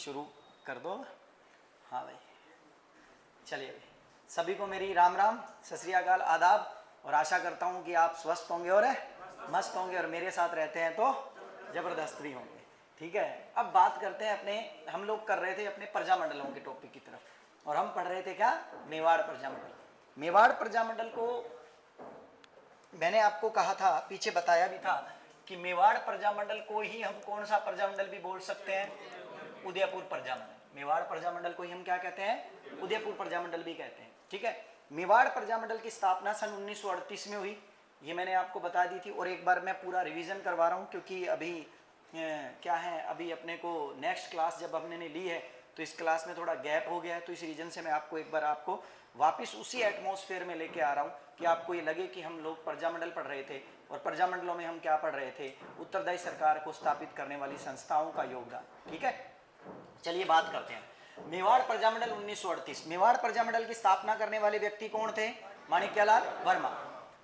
शुरू कर दो। हाँ भाई, चलिए सभी को मेरी राम राम, सत श्री अकाल, आदाब। और आशा करता हूँ कि आप स्वस्थ होंगे और मस्त होंगे और मेरे साथ रहते हैं तो ज़बरदस्त भी होंगे। ठीक है, अब बात करते हैं अपने, हम लोग कर रहे थे अपने प्रजामंडलों के टॉपिक की तरफ, और हम पढ़ रहे थे क्या, मेवाड़ प्रजामंडल। मेवाड़ प्रजामंडल को मैंने आपको कहा था, पीछे बताया भी था कि मेवाड़ प्रजामंडल को ही हम कौन सा प्रजामंडल भी बोल सकते हैं, उदयपुर प्रजामंडल। मेवाड़ प्रजामंडल को ही हम क्या कहते हैं, उदयपुर प्रजामंडल भी कहते हैं। ठीक है, मेवाड़ प्रजामंडल की स्थापना सन 1938 में हुई, ये मैंने आपको बता दी थी। और एक बार मैं पूरा रिवीजन करवा रहा हूँ, क्योंकि अभी क्या है, अभी अपने को नेक्स्ट क्लास जब हमने ली है तो इस क्लास में थोड़ा गैप हो गया है, तो इस रीजन से मैं आपको एक बार आपको वापस उसी एटमॉस्फेयर में लेके आ रहा हूँ कि आपको ये लगे कि हम लोग प्रजामंडल पढ़ रहे थे। और प्रजामंडलों में हम क्या पढ़ रहे थे, उत्तरदायी सरकार को स्थापित करने वाली संस्थाओं का योगदान। ठीक है, चलिए बात करते हैं। मेवाड़ प्रजामंडल 1938। मेवाड़ प्रजामंडल की स्थापना करने वाले व्यक्ति कौन थे, माणिक्यलाल वर्मा।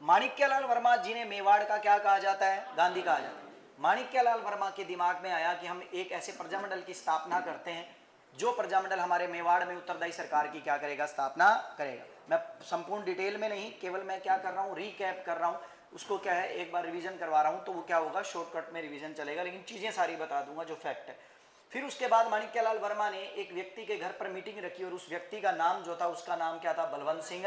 माणिक्यलाल वर्मा जिन्हें मेवाड़ का क्या कहा जाता है, गांधी कहा जाता है। माणिक्यलाल वर्मा के दिमाग में आया कि हम एक ऐसे प्रजामंडल की स्थापना करते हैं जो प्रजामंडल हमारे मेवाड़ में उत्तरदायी सरकार की क्या करेगा, स्थापना करेगा। मैं संपूर्ण डिटेल में नहीं, केवल मैं क्या कर रहा हूँ, रीकैप कर रहा हूँ, उसको क्या है एक बार रिवीजन करवा रहा हूँ, तो वो क्या होगा, शॉर्टकट में रिवीजन चलेगा, लेकिन चीजें सारी बता दूंगा जो फैक्ट है। फिर उसके बाद माणिक्यलाल वर्मा ने एक व्यक्ति के घर पर मीटिंग रखी, और उस व्यक्ति का नाम जो था, उसका नाम क्या था, बलवंत सिंह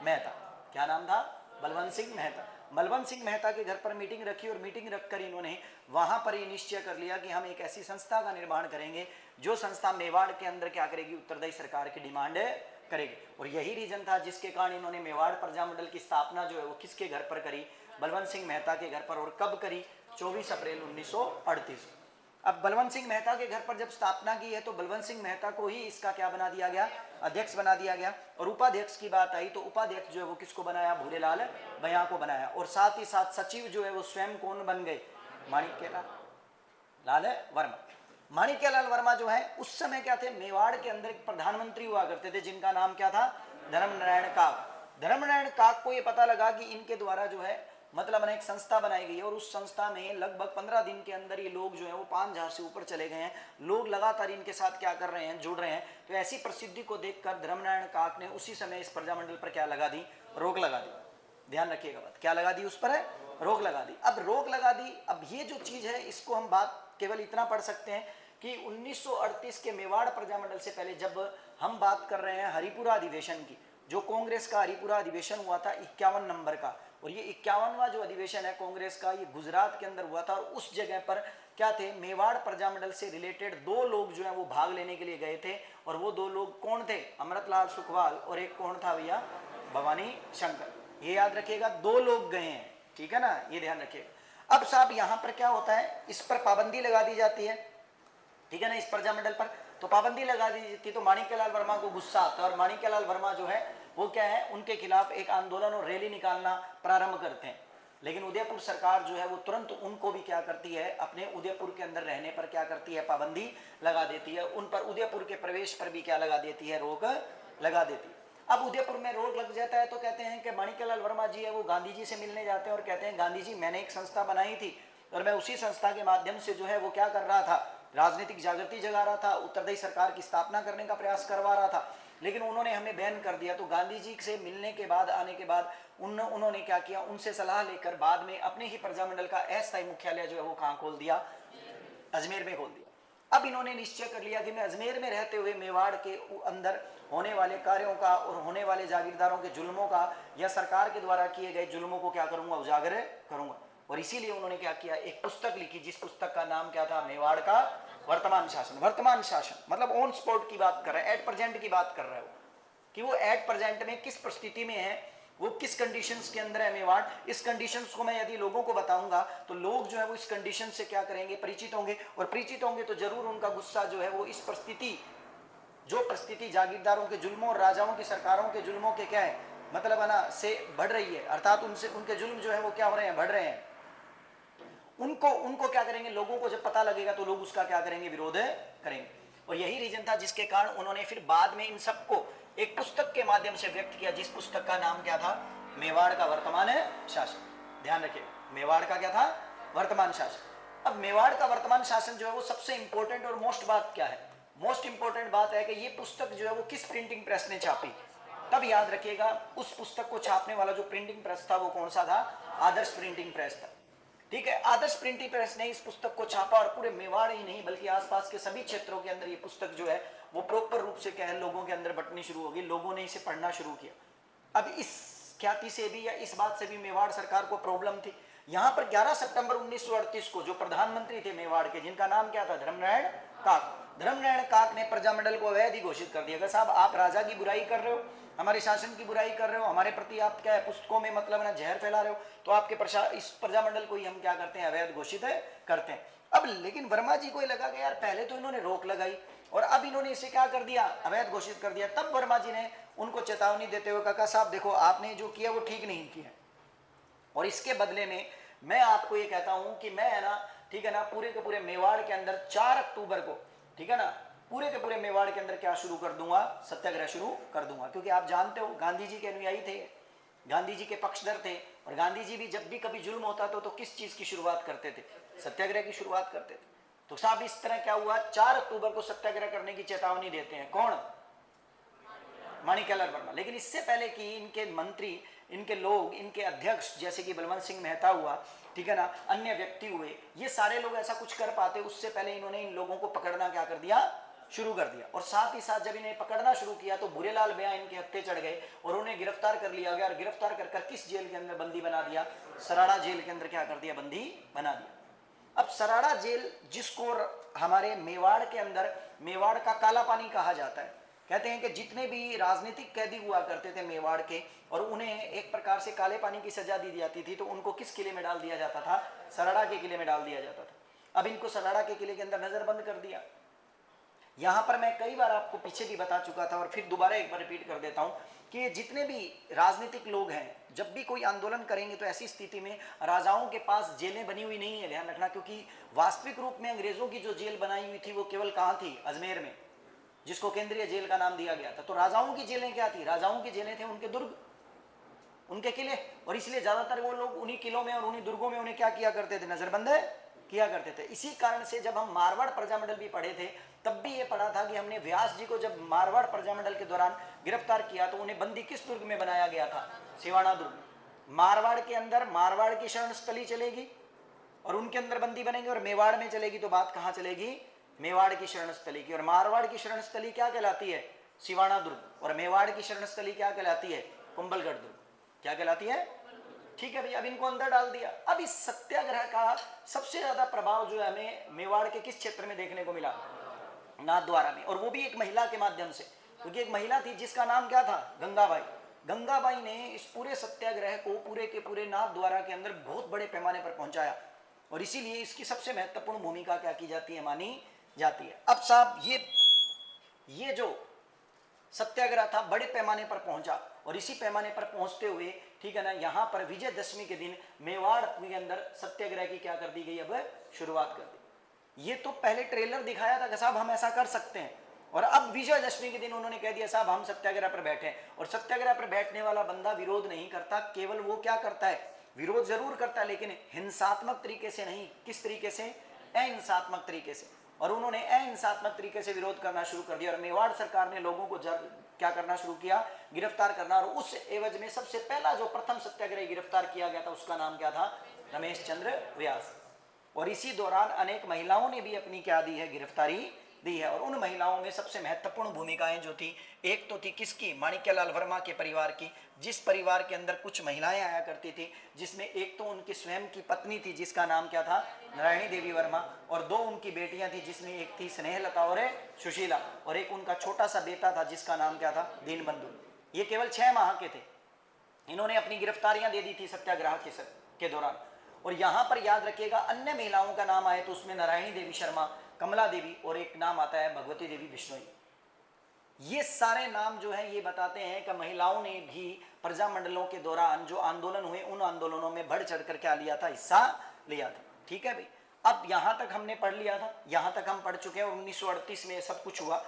मेहता। क्या नाम था, बलवंत सिंह मेहता। बलवंत सिंह मेहता के घर पर मीटिंग रखी, और मीटिंग रखकर इन्होंने वहां पर ये निश्चय कर लिया कि हम एक ऐसी संस्था का निर्माण करेंगे जो संस्था मेवाड़ के अंदर क्या करेगी, उत्तरदायी सरकार की डिमांड करेगी। और यही रीजन था जिसके कारण इन्होंने मेवाड़ प्रजामंडल की स्थापना जो है वो किसके घर पर करी, बलवंत सिंह मेहता के घर पर। और कब करी, 24 अप्रैल 1938। अब बलवंत सिंह मेहता के घर पर जब स्थापना की है तो बलवंत सिंह मेहता को ही इसका क्या बना दिया गया, अध्यक्ष बना दिया गया। और उपाध्यक्ष की बात आई तो उपाध्यक्ष जो है वो किसको बनाया, भूरेलाल भैया को बनाया। और साथ ही साथ सचिव जो है वो स्वयं कौन बन गए, माणिक्यलाल वर्मा। माणिक्यलाल वर्मा जो है उस समय क्या थे, मेवाड़ के अंदर एक प्रधानमंत्री हुआ करते थे जिनका नाम क्या था, धर्मनारायण काक। धर्मनारायण काक को ये पता लगा कि इनके द्वारा जो है मतलब एक संस्था बनाई गई है, और उस संस्था में लगभग 15 दिन के अंदर ये लोग जो है वो 5000 से ऊपर चले गए हैं। लोग लगातार इनके साथ क्या कर रहे हैं, जुड़ रहे हैं। तो ऐसी प्रसिद्धि को देखकर धर्मनारायण काक ने उसी समय इस प्रजामंडल पर क्या लगा दी, रोक लगा दी। ध्यान रखिएगा बात, क्या लगा दी, उस पर रोक लगा दी। अब रोक लगा दी, अब ये जो चीज है इसको हम बात केवल इतना पढ़ सकते हैं कि 1938 के मेवाड़ प्रजामंडल से पहले जब हम बात कर रहे हैं हरिपुरा अधिवेशन की, जो कांग्रेस का हरिपुरा अधिवेशन हुआ था 51 नंबर का, और ये 51वां जो अधिवेशन है कांग्रेस का, ये गुजरात के अंदर हुआ था। और उस जगह पर क्या थे, मेवाड़ प्रजामंडल से रिलेटेड 2 लोग जो है वो भाग लेने के लिए गए थे। और वो 2 लोग कौन थे, अमृतलाल सुखवाल, और एक कौन था भैया, भवानी शंकर। ये याद रखिएगा, 2 लोग गए हैं, ठीक है ना, ये ध्यान रखिएगा। अब साहब यहाँ पर क्या होता है, इस पर पाबंदी लगा दी जाती है, ठीक है ना, इस प्रजामंडल पर तो पाबंदी लगा दी जाती। तो माणिक्यलाल वर्मा को गुस्सा आता है, और माणिक्यलाल वर्मा जो है वो क्या है, उनके खिलाफ एक आंदोलन और रैली निकालना प्रारंभ करते हैं। लेकिन उदयपुर सरकार जो है वो तुरंत उनको भी क्या करती है, अपने उदयपुर के अंदर रहने पर क्या करती है, पाबंदी लगा देती है। उन पर उदयपुर के प्रवेश पर भी क्या लगा देती है, रोक लगा देती है। अब उदयपुर में रोक लग जाता है तो कहते हैं कि माणिक्यलाल वर्मा जी है वो गांधी जी से मिलने जाते हैं और कहते हैं, गांधी जी मैंने एक संस्था बनाई थी और मैं उसी संस्था के माध्यम से जो है वो क्या कर रहा था, राजनीतिक जागृति जगा रहा था, उत्तरदायी सरकार की स्थापना करने का प्रयास करवा रहा था, लेकिन उन्होंने हमें बैन कर दिया। तो गांधी जी से मिलने के बाद, आने के बाद उन्होंने क्या किया, उनसे सलाह लेकर बाद में अपने ही प्रजामंडल का अस्थायी मुख्यालय जो है वो कहाँ खोल दिया, अजमेर में खोल दिया। अब इन्होंने निश्चय कर लिया कि मैं अजमेर में रहते हुए मेवाड़ के अंदर होने वाले कार्यों का और होने वाले जागीरदारों के जुल्मों का या सरकार के द्वारा किए गए जुल्मों को क्या करूंगा, उजागर करूंगा। और इसीलिए उन्होंने क्या किया, एक पुस्तक लिखी जिस पुस्तक का नाम क्या था, मेवाड़ का वर्तमान शासन। वर्तमान शासन मतलब ऑन स्पॉट की बात कर रहे हैं, एट प्रेजेंट की बात कर रहे हो कि वो एट प्रेजेंट में किस परिस्थिति में है, वो किस कंडीशंस के अंदर है मेवाड़। इस कंडीशंस को मैं यदि लोगों को बताऊंगा तो लोग जो है वो इस कंडीशन से क्या करेंगे, परिचित होंगे, और परिचित होंगे तो जरूर उनका गुस्सा जो है वो इस परिस्थिति, जो परिस्थिति जागीरदारों के जुल्मों और राजाओं की सरकारों के जुल्मों के क्या है मतलब है ना, से बढ़ रही है, अर्थात उनसे उनके जुल्म जो है वो क्या हो रहे हैं, बढ़ रहे हैं। उनको क्या करेंगे, लोगों को जब पता लगेगा तो लोग उसका क्या करेंगे, विरोध करेंगे। और यही रीजन था जिसके कारण उन्होंने फिर बाद में इन सबको एक पुस्तक के माध्यम से व्यक्त किया, जिस पुस्तक का नाम क्या था, मेवाड़ का वर्तमान शासन। ध्यान रखिए, मेवाड़ का क्या था, वर्तमान शासन। अब मेवाड़ का वर्तमान शासन जो है वो सबसे इंपॉर्टेंट और मोस्ट बात क्या है, मोस्ट इंपॉर्टेंट बात है कि ये पुस्तक जो है वो किस प्रिंटिंग प्रेस ने छापी, तब याद रखिएगा उस पुस्तक को छापने वाला जो प्रिंटिंग प्रेस था वो कौन सा था, आदर्श प्रिंटिंग प्रेस था। ठीक है, आदर्श प्रिंटिंग प्रेस ने इस पुस्तक को छापा और पूरे मेवाड़ ही नहीं बल्कि आसपास के सभी क्षेत्रों के अंदर ये पुस्तक जो है वो प्रॉपर रूप से क्या है लोगों के अंदर बंटनी शुरू होगी, लोगों ने इसे पढ़ना शुरू किया। अब इस ख्याति से भी या इस बात से भी मेवाड़ सरकार को प्रॉब्लम थी। यहाँ पर 11 सितंबर 1938 को जो प्रधानमंत्री थे मेवाड़ के, जिनका नाम क्या था, धर्मनारायण काक, धर्मनारायण काक ने प्रजामंडल को अवैध ही घोषित कर दिया कि साहब आप राजा की बुराई कर रहे हो, हमारे शासन की बुराई कर रहे हो, हमारे प्रति आप क्या है पुस्तकों में मतलब ना जहर फैला रहे हो, तो आपके इस प्रजामंडल को ही हम क्या करते हैं, अवैध घोषित करते हैं। अब लेकिन वर्मा जी को लगा कि यार पहले तो इन्होंने रोक लगाई और अब इन्होंने इसे क्या कर दिया, अवैध घोषित कर दिया। तब वर्मा जी ने उनको चेतावनी देते हुए कहा साहब देखो आपने जो किया वो ठीक नहीं किया और इसके बदले में मैं आपको ये कहता हूं कि मैं है ना, ठीक है ना, पूरे के पूरे मेवाड़ के अंदर 4 अक्टूबर को, ठीक है ना, पूरे के पूरे मेवाड़ के अंदर क्या शुरू कर दूंगा, सत्याग्रह शुरू कर दूंगा। क्योंकि आप जानते हो गांधी जी के अनुयायी थे, गांधी जी के पक्षधर थे और गांधी जी भी जब भी कभी जुल्म होता था तो किस चीज की शुरुआत करते थे, सत्याग्रह की शुरुआत करते थे। तो साहब इस तरह क्या हुआ, 4 अक्टूबर को सत्याग्रह करने की चेतावनी देते हैं कौन, माणिक्यलाल वर्मा। लेकिन इससे पहले कि इनके मंत्री, इनके लोग, इनके अध्यक्ष जैसे कि बलवंत सिंह मेहता हुआ, ठीक है ना, अन्य व्यक्ति हुए, ये सारे लोग ऐसा कुछ कर पाते उससे पहले इन्होंने इन लोगों को पकड़ना क्या कर दिया, शुरू कर दिया। और साथ ही साथ जब इन्हें पकड़ना शुरू किया तो भूरेलाल भैया इनके हत्थे चढ़ गए और उन्हें गिरफ्तार कर लिया गया और गिरफ्तार कर किस जेल के अंदर बंदी बना दिया, सराड़ा जेल के अंदर क्या कर दिया, बंदी बना दिया। अब सराड़ा जेल जिसको हमारे मेवाड़ के अंदर मेवाड़ का काला पानी कहा जाता है, कहते हैं कि जितने भी राजनीतिक कैदी हुआ करते थे मेवाड़ के और उन्हें एक प्रकार से काले पानी की सजा दी जाती थी तो उनको किस किले में डाल दिया जाता था, सराड़ा के किले में डाल दिया जाता था। अब इनको सराड़ा के किले के अंदर नजरबंद कर दिया। यहां पर मैं कई बार आपको पीछे भी बता चुका था और फिर दोबारा एक बार रिपीट कर देता हूं कि जितने भी राजनीतिक लोग हैं जब भी कोई आंदोलन करेंगे तो ऐसी स्थिति में राजाओं के पास जेलें बनी हुई नहीं है, ध्यान रखना, क्योंकि वास्तविक रूप में अंग्रेजों की जो जेल बनाई हुई थी वो केवल कहां थी, अजमेर में, जिसको केंद्रीय जेल का नाम दिया गया था। तो राजाओं की जेलें क्या थी, राजाओं की जेलें थे उनके दुर्ग, उनके किले, और इसलिए ज्यादातर वो लोग उन्हीं किलों में और उन्हीं दुर्गों में उन्हें क्या किया करते थे, नजरबंद किया करते थे। इसी कारण से जब हम मारवाड़ प्रजामंडल भी पढ़े थे तब भी ये पढ़ा था कि हमने व्यास जी को जब मारवाड़ प्रजामंडल के दौरान गिरफ्तार किया तो उन्हें बंदी किस दुर्ग में बनाया गया था, सिवाना दुर्ग। मारवाड़ के अंदर मारवाड़ की शरण स्थली चलेगी और उनके अंदर बंदी बनेंगे और मेवाड़ में चलेगी तो बात कहां चलेगी, मेवाड़ की शरण स्थली की। और मारवाड़ की शरण स्थली क्या कहलाती है, सिवाना दुर्ग, और मेवाड़ की शरण स्थली क्या कहलाती है, कुंभलगढ़ दुर्ग। क्या कहलाती है, ठीक है भैया। अब इनको अंदर डाल दिया। अब इस सत्याग्रह का सबसे ज्यादा प्रभाव जो है हमें मेवाड़ के किस क्षेत्र में देखने को मिला, नाथद्वारा में, और वो भी एक महिला के माध्यम से, क्योंकि एक महिला थी जिसका नाम क्या था, गंगाबाई। गंगाबाई ने इस पूरे सत्याग्रह को पूरे के पूरे नाथद्वारा के अंदर बहुत बड़े पैमाने पर पहुंचाया और इसीलिए इसकी सबसे महत्वपूर्ण भूमिका क्या की जाती है, मानी जाती है। अब साहब ये जो सत्याग्रह था बड़े पैमाने पर पहुंचा और इसी पैमाने पर पहुंचते हुए, ठीक है ना, यहां पर विजयदशमी के दिन मेवाड़ के अंदर सत्याग्रह की क्या कर दी गई, अब शुरुआत कर दी। ये तो पहले ट्रेलर दिखाया था कि साहब हम ऐसा कर सकते हैं और अब विजयदशमी के दिन उन्होंने कह दिया साहब हम सत्याग्रह पर बैठे। और सत्याग्रह पर बैठने वाला बंदा विरोध नहीं करता, केवल वो क्या करता है, विरोध जरूर करता है लेकिन हिंसात्मक तरीके से नहीं। किस तरीके से, अहिंसात्मक तरीके से। और उन्होंने अहिंसात्मक तरीके से विरोध करना शुरू कर दिया और मेवाड़ सरकार ने लोगों को क्या करना शुरू किया, गिरफ्तार करना। और उस एवज में सबसे पहला जो प्रथम सत्याग्रही गिरफ्तार किया गया था उसका नाम क्या था, रमेश चंद्र व्यास। और इसी दौरान अनेक महिलाओं ने भी अपनी क्या दी है, गिरफ्तारी दी है। और उन महिलाओं में सबसे महत्वपूर्ण भूमिकाएं जो थी, एक तो थी किसकी, माणिक्यलाल वर्मा के परिवार की, जिस परिवार के अंदर कुछ महिलाएं आया करती थी, जिसमें एक तो उनकी स्वयं की पत्नी थी जिसका नाम क्या था, नारायणी देवी वर्मा, और 2 उनकी बेटियां थी जिसमें एक थी स्नेहलता और सुशीला, और एक उनका छोटा सा बेटा था जिसका नाम क्या था, दीनबंधु। ये केवल 6 माह के थे। इन्होंने अपनी गिरफ्तारियां दे दी थी सत्याग्रह के दौरान। और यहां पर याद रखिएगा अन्य महिलाओं का नाम आए तो उसमें नारायणी देवी शर्मा, कमला देवी और एक नाम आता है भगवती देवी बिश्नोई। ये सारे नाम जो है ये बताते हैं कि महिलाओं ने भी प्रजामंडलों के दौरान जो आंदोलन हुए उन आंदोलनों में बढ़ चढ़कर क्या लिया था, हिस्सा लिया था। ठीक है भाई, अब यहां तक हमने पढ़ लिया था, यहां तक हम पढ़ चुके हैं। 1938 में ये सब कुछ हुआ।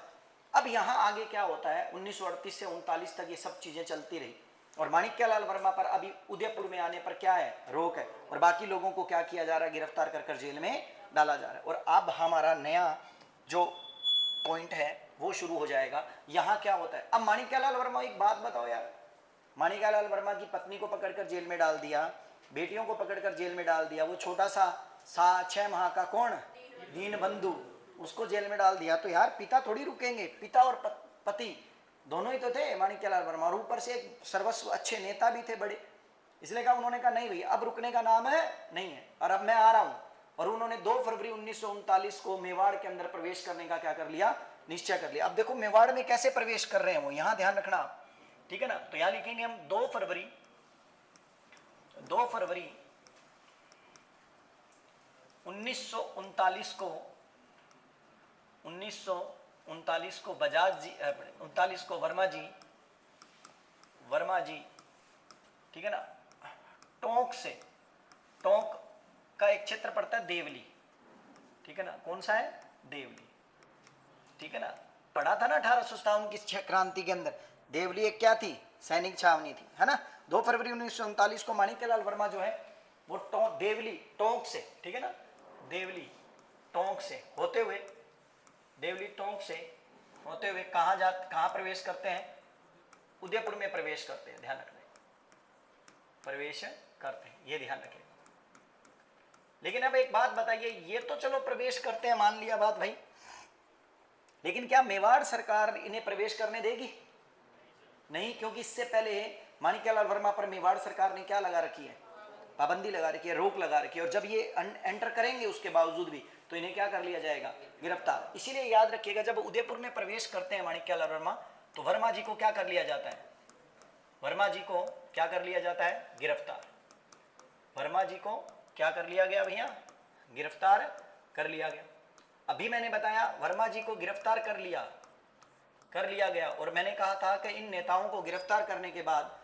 अब यहां आगे क्या होता है, 1938 से 39 तक ये सब चीजें चलती रही और माणिक्यलाल वर्मा पर अभी उदयपुर में आने पर क्या है, रोक है, और बाकी लोगों को क्या किया जा रहा है, गिरफ्तार कर जेल में डाला जा रहा है। और अब हमारा नया जो पॉइंट है वो शुरू हो जाएगा। यहाँ क्या होता है, अब माणिक्यलाल वर्मा, एक बात बताओ यार, माणिक्यलाल वर्मा की पत्नी को पकड़कर जेल में डाल दिया, बेटियों को पकड़कर जेल में डाल दिया, वो छोटा सा 6 माह का कौन, दीनबंधु, उसको जेल में डाल दिया। तो यार पिता थोड़ी रुकेंगे, पिता और पति दोनों ही तो थे माणिक्यलाल वर्मा, और ऊपर से एक सर्वस्व अच्छे नेता भी थे बड़े, इसलिए कहा उन्होंने कहा नहीं भैया अब रुकने का नाम है नहीं है, और अब मैं आ रहा हूं। और उन्होंने 2 फरवरी 1939 को मेवाड़ के अंदर प्रवेश करने का क्या कर लिया, निश्चय कर लिया। अब देखो मेवाड़ में कैसे प्रवेश कर रहे हैं वो, यहां ध्यान रखना आप, ठीक है ना। तो यहां लिखेंगे हम 2 फरवरी 1939 को बजाज जी 39 को वर्मा जी, ठीक है ना, टोंक का एक क्षेत्र पड़ता है देवली, ठीक है ना, कौन सा है, देवली, ठीक है ना, पढ़ा था ना 1857 की क्रांति के अंदर, देवली एक क्या थी, सैनिक छावनी थी, है ना। 2 फरवरी 1939 को माणिक्यलाल वर्मा जो है वो देवली टोंक से, ठीक है ना, देवली टोंक से होते हुए कहाँ प्रवेश करते हैं, उदयपुर में प्रवेश करते हैं, ध्यान रखना, प्रवेश करते हैं, ये ध्यान रखें। लेकिन अब एक बात बताइए, ये तो चलो प्रवेश करते हैं, मान लिया बात भाई, लेकिन क्या मेवाड़ सरकार इन्हें प्रवेश करने देगी, नहीं, क्योंकि इससे पहले माणिक्यलाल वर्मा पर मेवाड़ सरकार ने क्या लगा रखी है, पाबंदी लगा रखी है, रोक लगा रखी है, और जब ये एंटर करेंगे उसके बावजूद भी तो इन्हें क्या कर लिया जाएगा, गिरफ्तार। इसीलिए याद रखिएगा जब उदयपुर में प्रवेश करते हैं माणिक्यलाल वर्मा तो वर्मा जी को क्या कर लिया जाता है, वर्मा जी को क्या कर लिया जाता है, गिरफ्तार। वर्मा जी को क्या कर लिया गया भैया, गिरफ्तार कर लिया गया। अभी मैंने बताया वर्मा जी को गिरफ्तार कर लिया गया, और मैंने कहा था कि इन नेताओं को गिरफ्तार करने के बाद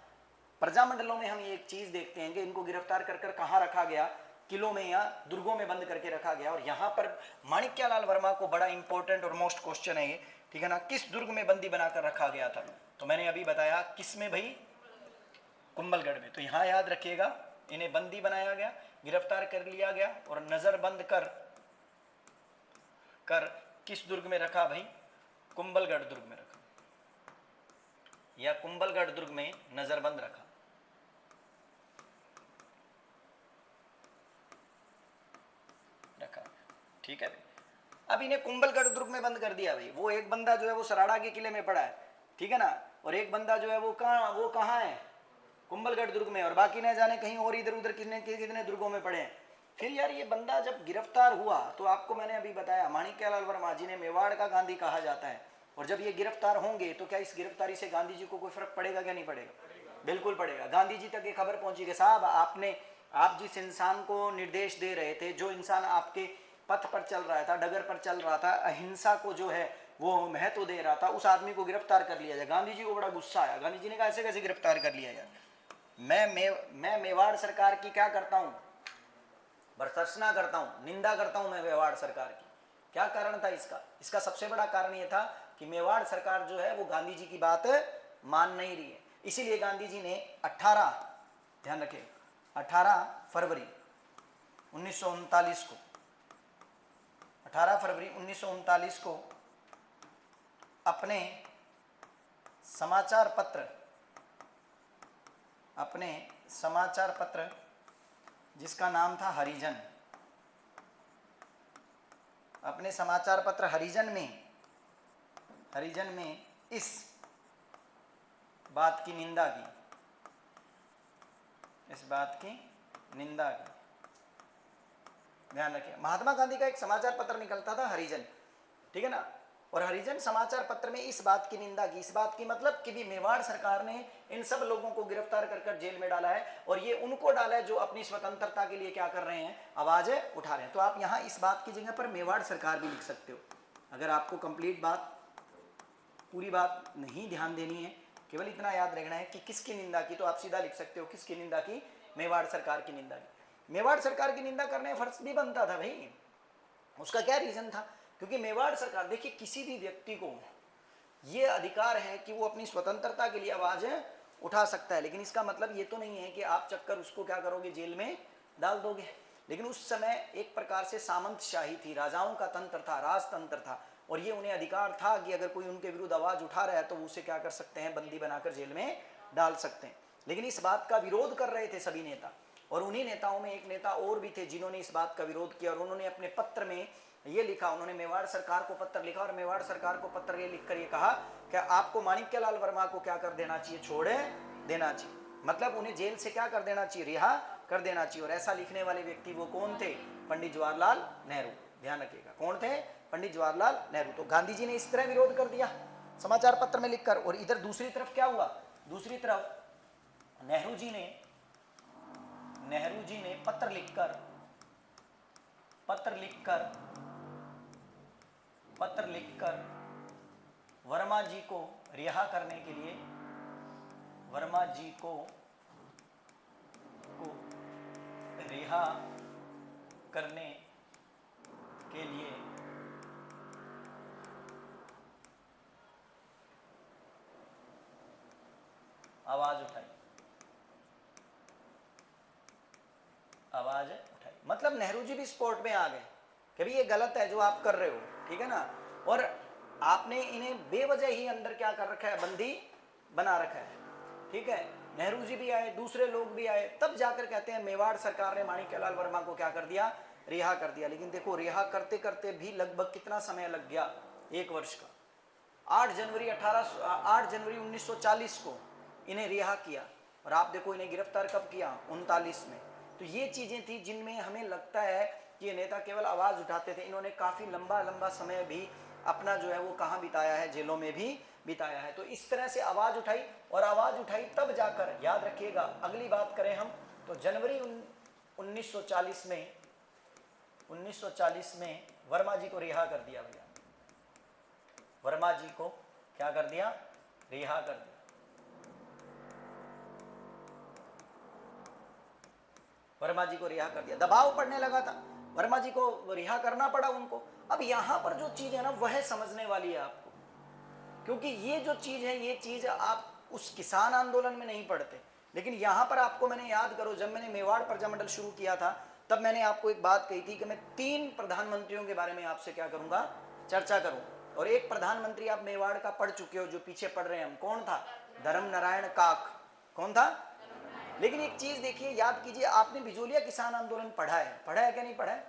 प्रजामंडलों में हम एक चीज देखते हैं कि इनको गिरफ्तार कर कहाँ रखा गया, किलों में या दुर्गों में बंद करके रखा गया। और यहाँ पर माणिक्यलाल वर्मा को बड़ा इंपॉर्टेंट और मोस्ट क्वेश्चन है ये, ठीक है ना, किस दुर्ग में बंदी बनाकर रखा गया था, तो मैंने अभी बताया किस में भाई, कुंभलगढ़ में। तो यहाँ याद रखिएगा इन्हें बंदी बनाया गया, गिरफ्तार कर लिया गया और नजरबंद कर किस दुर्ग में रखा भाई, कुंभलगढ़ दुर्ग में रखा, या कुंभलगढ़ दुर्ग में नजरबंद रखा। ठीक है, अब इन्हें कुंभलगढ़ दुर्ग में बंद कर दिया भाई। वो एक बंदा जो है वो सराड़ा के किले में पड़ा है, ठीक है ना, और एक बंदा जो है वो कहाँ है, कुंभलगढ़ दुर्ग में, और बाकी न जाने कहीं और इधर उधर कितने दुर्गों में पड़े हैं। फिर यार ये बंदा जब गिरफ्तार हुआ तो आपको मैंने अभी बताया माणिक्यलाल वर्मा जिन्हें मेवाड़ का गांधी कहा जाता है, और जब ये गिरफ्तार होंगे तो क्या इस गिरफ्तारी से गांधी जी को कोई फर्क पड़ेगा क्या, नहीं पड़ेगा, बिल्कुल पड़ेगा। गांधी जी तक ये खबर पहुंची कि साहब आप जिस इंसान को निर्देश दे रहे थे, जो इंसान आपके पथ पर चल रहा था, डगर पर चल रहा था, अहिंसा को जो है वो महत्व दे रहा था, उस आदमी को गिरफ्तार कर लिया जाए। गांधी जी को बड़ा गुस्सा आया, गांधी जी ने कहा ऐसे कैसे गिरफ्तार कर लिया यार, मैं मेवाड़ सरकार की क्या करता हूँ, भर्त्सना करता हूँ, निंदा करता हूँ मैं मेवाड़ सरकार की। क्या कारण था इसका सबसे बड़ा कारण ये था कि मेवाड़ सरकार जो है वो गांधी जी की बात मान नहीं रही है। इसीलिए गांधी जी ने 18 ध्यान रखें 18 फरवरी 1939 को 18 फरवरी 1939 को अपने समाचार पत्र जिसका नाम था हरिजन, अपने समाचार पत्र हरिजन में इस बात की निंदा की, ध्यान रखिए। महात्मा गांधी का एक समाचार पत्र निकलता था हरिजन, ठीक है ना, और हरिजन समाचार पत्र में इस बात की निंदा की, इस बात की मतलब कि भी मेवाड़ सरकार ने इन सब लोगों को गिरफ्तार कर जेल में डाला है, और ये उनको डाला है जो अपनी स्वतंत्रता के लिए क्या कर रहे हैं, आवाज उठा रहे हैं। तो आप यहाँ इस बात की जगह पर मेवाड़ सरकार भी लिख सकते हो, अगर आपको कंप्लीट बात, पूरी बात नहीं ध्यान देनी है, केवल इतना याद रखना है कि किसकी निंदा की, तो आप सीधा लिख सकते हो किसकी निंदा की, मेवाड़ सरकार की निंदा की। मेवाड़ सरकार की निंदा करने फर्ज भी बनता था भाई, उसका क्या रीजन था, क्योंकि मेवाड़ सरकार, देखिए किसी भी व्यक्ति को ये अधिकार है कि वो अपनी स्वतंत्रता के लिए आवाज उठा सकता है, लेकिन इसका मतलब ये तो नहीं है कि आप चक्कर उसको क्या करोगे, जेल में डाल दोगे। लेकिन उस समय एक प्रकार से सामंतशाही थी, राजाओं का तंत्र था, राजतंत्र था, और ये उन्हें अधिकार था कि अगर कोई उनके विरुद्ध आवाज उठा रहा है तो उसे क्या कर सकते हैं, बंदी बनाकर जेल में डाल सकते हैं। लेकिन इस बात का विरोध कर रहे थे सभी नेता, और उन्हीं नेताओं में एक नेता और भी थे जिन्होंने इस बात का विरोध किया, और उन्होंने अपने पत्र में ये लिखा, उन्होंने मेवाड़ सरकार को पत्र लिखा, और मेवाड़ सरकार को पत्र ये लिखकर ये कहा कि आपको माणिक्यलाल वर्मा को क्या कर देना चाहिए, छोड़ देना चाहिए, मतलब उन्हें जेल से क्या कर देना चाहिए, रिहा कर देना चाहिए। और ऐसा लिखने वाले व्यक्ति वो कौन थे, पंडित जवाहरलाल नेहरू। ध्यान रखिएगा कौन थे, पंडित जवाहरलाल नेहरू। तो गांधी जी ने इस तरह विरोध कर दिया समाचार पत्र में लिखकर। और इधर दूसरी तरफ क्या हुआ, दूसरी तरफ नेहरू जी ने पत्र लिखकर वर्मा जी को रिहा करने के लिए, वर्मा जी को रिहा करने के लिए आवाज उठाई। मतलब नेहरू जी भी स्पोर्ट में आ गए कि भाई ये गलत है जो आप कर रहे हो, ठीक है ना, और आपने इन्हें बेवजह ही अंदर क्या कर रखा है, बंदी बना रखा है, ठीक है। नेहरू जी भी आए, दूसरे लोग भी आए, तब जाकर कहते हैं मेवाड़ सरकार ने माणिक्यलाल वर्मा को क्या कर दिया, रिहा कर दिया। लेकिन देखो रिहा करते करते भी लगभग कितना समय लग गया, 1 वर्ष का। 8 जनवरी 1940 को इन्हें रिहा किया, और आप देखो इन्हें गिरफ्तार कब किया, 39 में। तो ये चीजें थी जिनमें हमें लगता है कि ये नेता केवल आवाज उठाते थे। इन्होंने काफी लंबा समय भी अपना जो है वो कहाँ बिताया है, जेलों में भी बिताया है। तो इस तरह से आवाज उठाई, और आवाज उठाई तब जाकर, याद रखिएगा अगली बात करें हम तो जनवरी 1940 में वर्मा जी को रिहा कर दिया भैया, वर्मा जी को क्या कर दिया, रिहा कर दिया। वर्मा जी को रिहा कर दिया, दबाव पड़ने लगा था, वर्मा जी को रिहा करना पड़ा उनको। अब यहां पर जो चीज है ना वह समझने वाली है आपको, क्योंकि ये जो चीज है ये चीज आप उस किसान आंदोलन में नहीं पढ़ते। लेकिन यहां पर आपको मैंने याद करो, जब मैंने मेवाड़ प्रजामंडल शुरू किया था तब मैंने आपको एक बात कही थी कि मैं 3 प्रधानमंत्रियों के बारे में आपसे क्या करूंगा, चर्चा करूंगा। और एक प्रधानमंत्री आप मेवाड़ का पढ़ चुके हो, जो पीछे पढ़ रहे हैं हम, कौन था, धर्मनारायण काक। कौन था, लेकिन एक चीज देखिए, याद कीजिए, आपने बिजोलिया किसान आंदोलन पढ़ा है क्या नहीं पढ़ा है।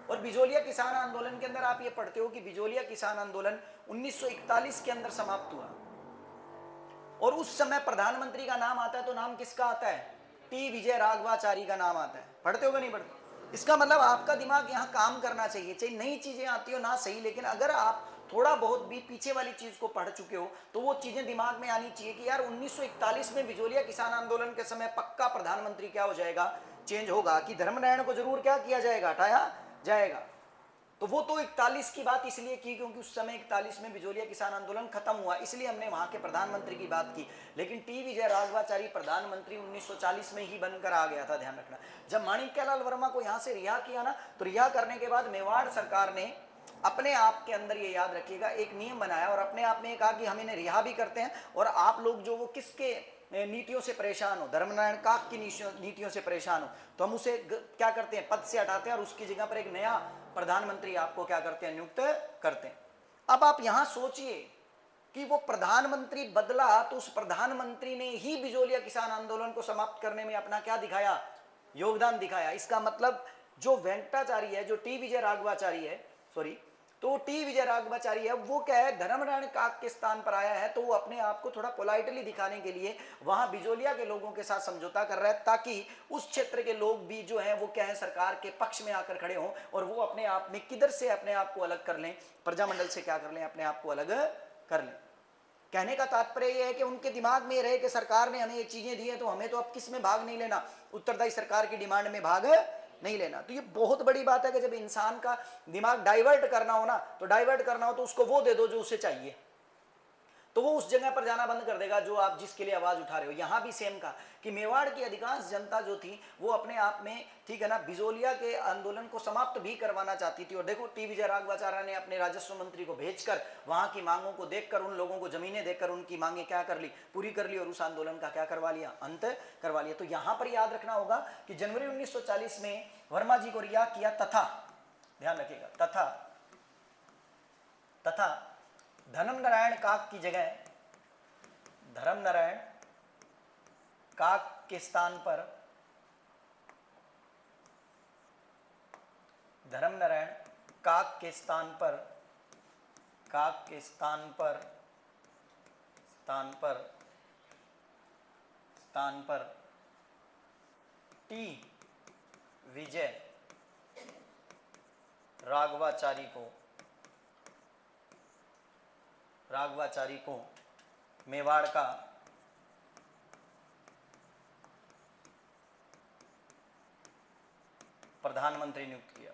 और बिजोलिया किसान आंदोलन के अंदर आप ये पढ़ते हो कि बिजोलिया किसान आंदोलन 1941 के अंदर समाप्त हुआ, और उस समय प्रधानमंत्री का नाम आता है तो नाम किसका आता है, टी विजय राघवाचारी का नाम आता है। पढ़ते हो क्या नहीं पढ़ते। इसका मतलब आपका दिमाग यहाँ काम करना चाहिए, चाहे नई चीजें आती हो ना सही, लेकिन अगर आप थोड़ा बहुत भी पीछे वाली चीज को पढ़ चुके हो तो वो चीजें दिमाग में आनी चाहिए कि यार 1941 में बिजोलिया किसान आंदोलन के समय पक्का प्रधानमंत्री क्या हो जाएगा, चेंज होगा, कि धर्मनारायण को जरूर क्या किया जाएगा, हटाया जाएगा। तो वो तो 41 की बात इसलिए की क्योंकि उस समय 41 में बिजोलिया किसान आंदोलन खत्म हुआ, इसलिए हमने वहां के प्रधानमंत्री की बात की। लेकिन टी विजय राघवाचारी प्रधानमंत्री 1940 में ही बनकर आ गया था, ध्यान रखना। जब माणिक्यलाल वर्मा को यहां से रिहा किया ना, तो रिहा करने के बाद मेवाड़ सरकार ने अपने आप के अंदर, ये याद रखिएगा, एक नियम बनाया और अपने आप में कहा कि हम इन्हें रिहा भी करते हैं, और आप लोग जो वो किसके नीतियों से परेशान हो, धर्मनारायण काक की नीतियों से परेशान हो, तो हम उसे क्या करते हैं, पद से हटाते हैं, और उसकी जगह पर एक नया प्रधानमंत्री आपको क्या करते हैं, नियुक्त करते हैं। अब आप यहां सोचिए कि वो प्रधानमंत्री बदला तो उस प्रधानमंत्री ने ही बिजोलिया किसान आंदोलन को समाप्त करने में अपना क्या दिखाया, योगदान दिखाया। इसका मतलब जो वेंकटाचारी है, जो टी विजय राघवाचारी है, सॉरी, तो टी विजय राघवाचारी है, वो क्या है, धर्मनारायण काक के स्थान पर आया है, तो वो अपने आप को थोड़ा पोलाइटली दिखाने के लिए वहां बिजोलिया के लोगों के साथ समझौता कर रहा है, ताकि उस क्षेत्र के लोग भी जो हैं वो क्या है, सरकार के पक्ष में आकर खड़े हों, और वो अपने आप में किधर से अपने आप को अलग कर लें, प्रजामंडल से क्या कर लें, अपने आप को अलग कर लें। कहने का तात्पर्य यह है कि उनके दिमाग में रहे कि सरकार ने हमें ये चीजें दी हैं तो हमें तो अब किस में भाग नहीं लेना, उत्तरदायी सरकार की डिमांड में भाग नहीं लेना। तो ये बहुत बड़ी बात है कि जब इंसान का दिमाग डाइवर्ट करना हो ना, तो डाइवर्ट करना हो तो उसको वो दे दो जो उसे चाहिए, तो वो उस जगह पर जाना बंद कर देगा जो आप जिसके लिए आवाज उठा रहे हो। यहां भी सेम का कि मेवाड़ की अधिकांश जनता जो थी वो अपने आप में, ठीक है ना, बिजोलिया के आंदोलन को समाप्त भी करवाना चाहती थी। और देखो टी विजय राघवाचार्य ने अपने राजस्व मंत्री को भेजकर वहां की मांगों को देखकर, उन लोगों को जमीनें देकर उनकी मांगे क्या कर ली, पूरी कर ली, और उस आंदोलन का क्या करवा लिया, अंत करवा लिया। तो यहां पर याद रखना होगा कि जनवरी 1940 में वर्मा जी को रिहा किया, तथा ध्यान रखिएगा, तथा तथा धर्मनारायण काक की जगह धर्मनारायण काक के स्थान पर धर्मनारायण काक के स्थान पर टी विजय राघवाचारी को मेवाड़ का प्रधानमंत्री नियुक्त किया।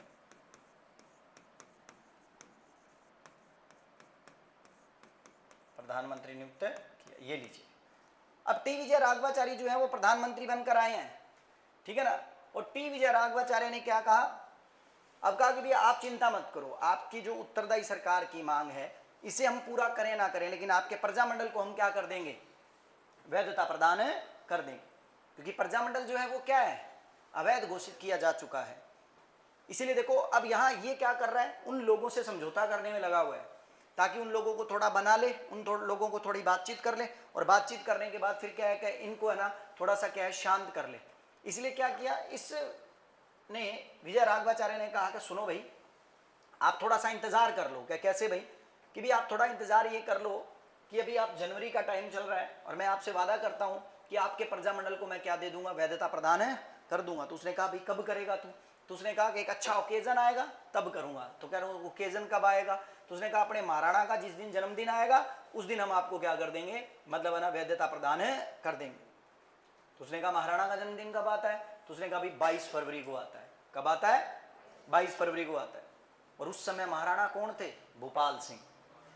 ये लीजिए। अब टी विजय राघवाचारी जो है वो प्रधानमंत्री बनकर आए हैं, ठीक है ना। और टी विजय राघवाचार्य ने क्या कहा, अब कहा कि भैया आप चिंता मत करो, आपकी जो उत्तरदायी सरकार की मांग है इसे हम पूरा करें ना करें, लेकिन आपके प्रजामंडल को हम क्या कर देंगे, वैधता प्रदान कर देंगे, क्योंकि प्रजामंडल जो है वो क्या है, अवैध घोषित किया जा चुका है। इसीलिए देखो अब यहाँ ये क्या कर रहा है, उन लोगों से समझौता करने में लगा हुआ है ताकि उन लोगों को थोड़ा बना ले, उन लोगों को थोड़ी बातचीत कर ले, और बातचीत करने के बाद फिर क्या है कि इनको है ना थोड़ा सा क्या है शांत कर ले। इसलिए क्या किया, इसने विजय राघवाचार्य ने कहा कि सुनो भाई आप थोड़ा सा इंतजार कर लो। क्या कैसे भाई, कि भी आप थोड़ा इंतजार ये कर लो कि अभी आप जनवरी का टाइम चल रहा है और मैं आपसे वादा करता हूँ कि आपके प्रजामंडल को मैं क्या दे दूंगा, वैधता प्रदान कर दूंगा। तो उसने कहा भाई कब करेगा तू, तो उसने कहा कि एक अच्छा ओकेजन आएगा तब करूंगा। तो कह रहा हूँ ओकेजन कब आएगा, तो उसने कहा अपने महाराणा का जिस दिन जन्मदिन आएगा उस दिन हम आपको क्या कर देंगे, मतलब है ना वैधता प्रदान कर देंगे। तो उसने कहा महाराणा का जन्मदिन कब आता है, तो उसने कहा भाई 22 फरवरी को आता है। कब आता है, 22 फरवरी को आता है। और उस समय महाराणा कौन थे, भूपाल सिंह।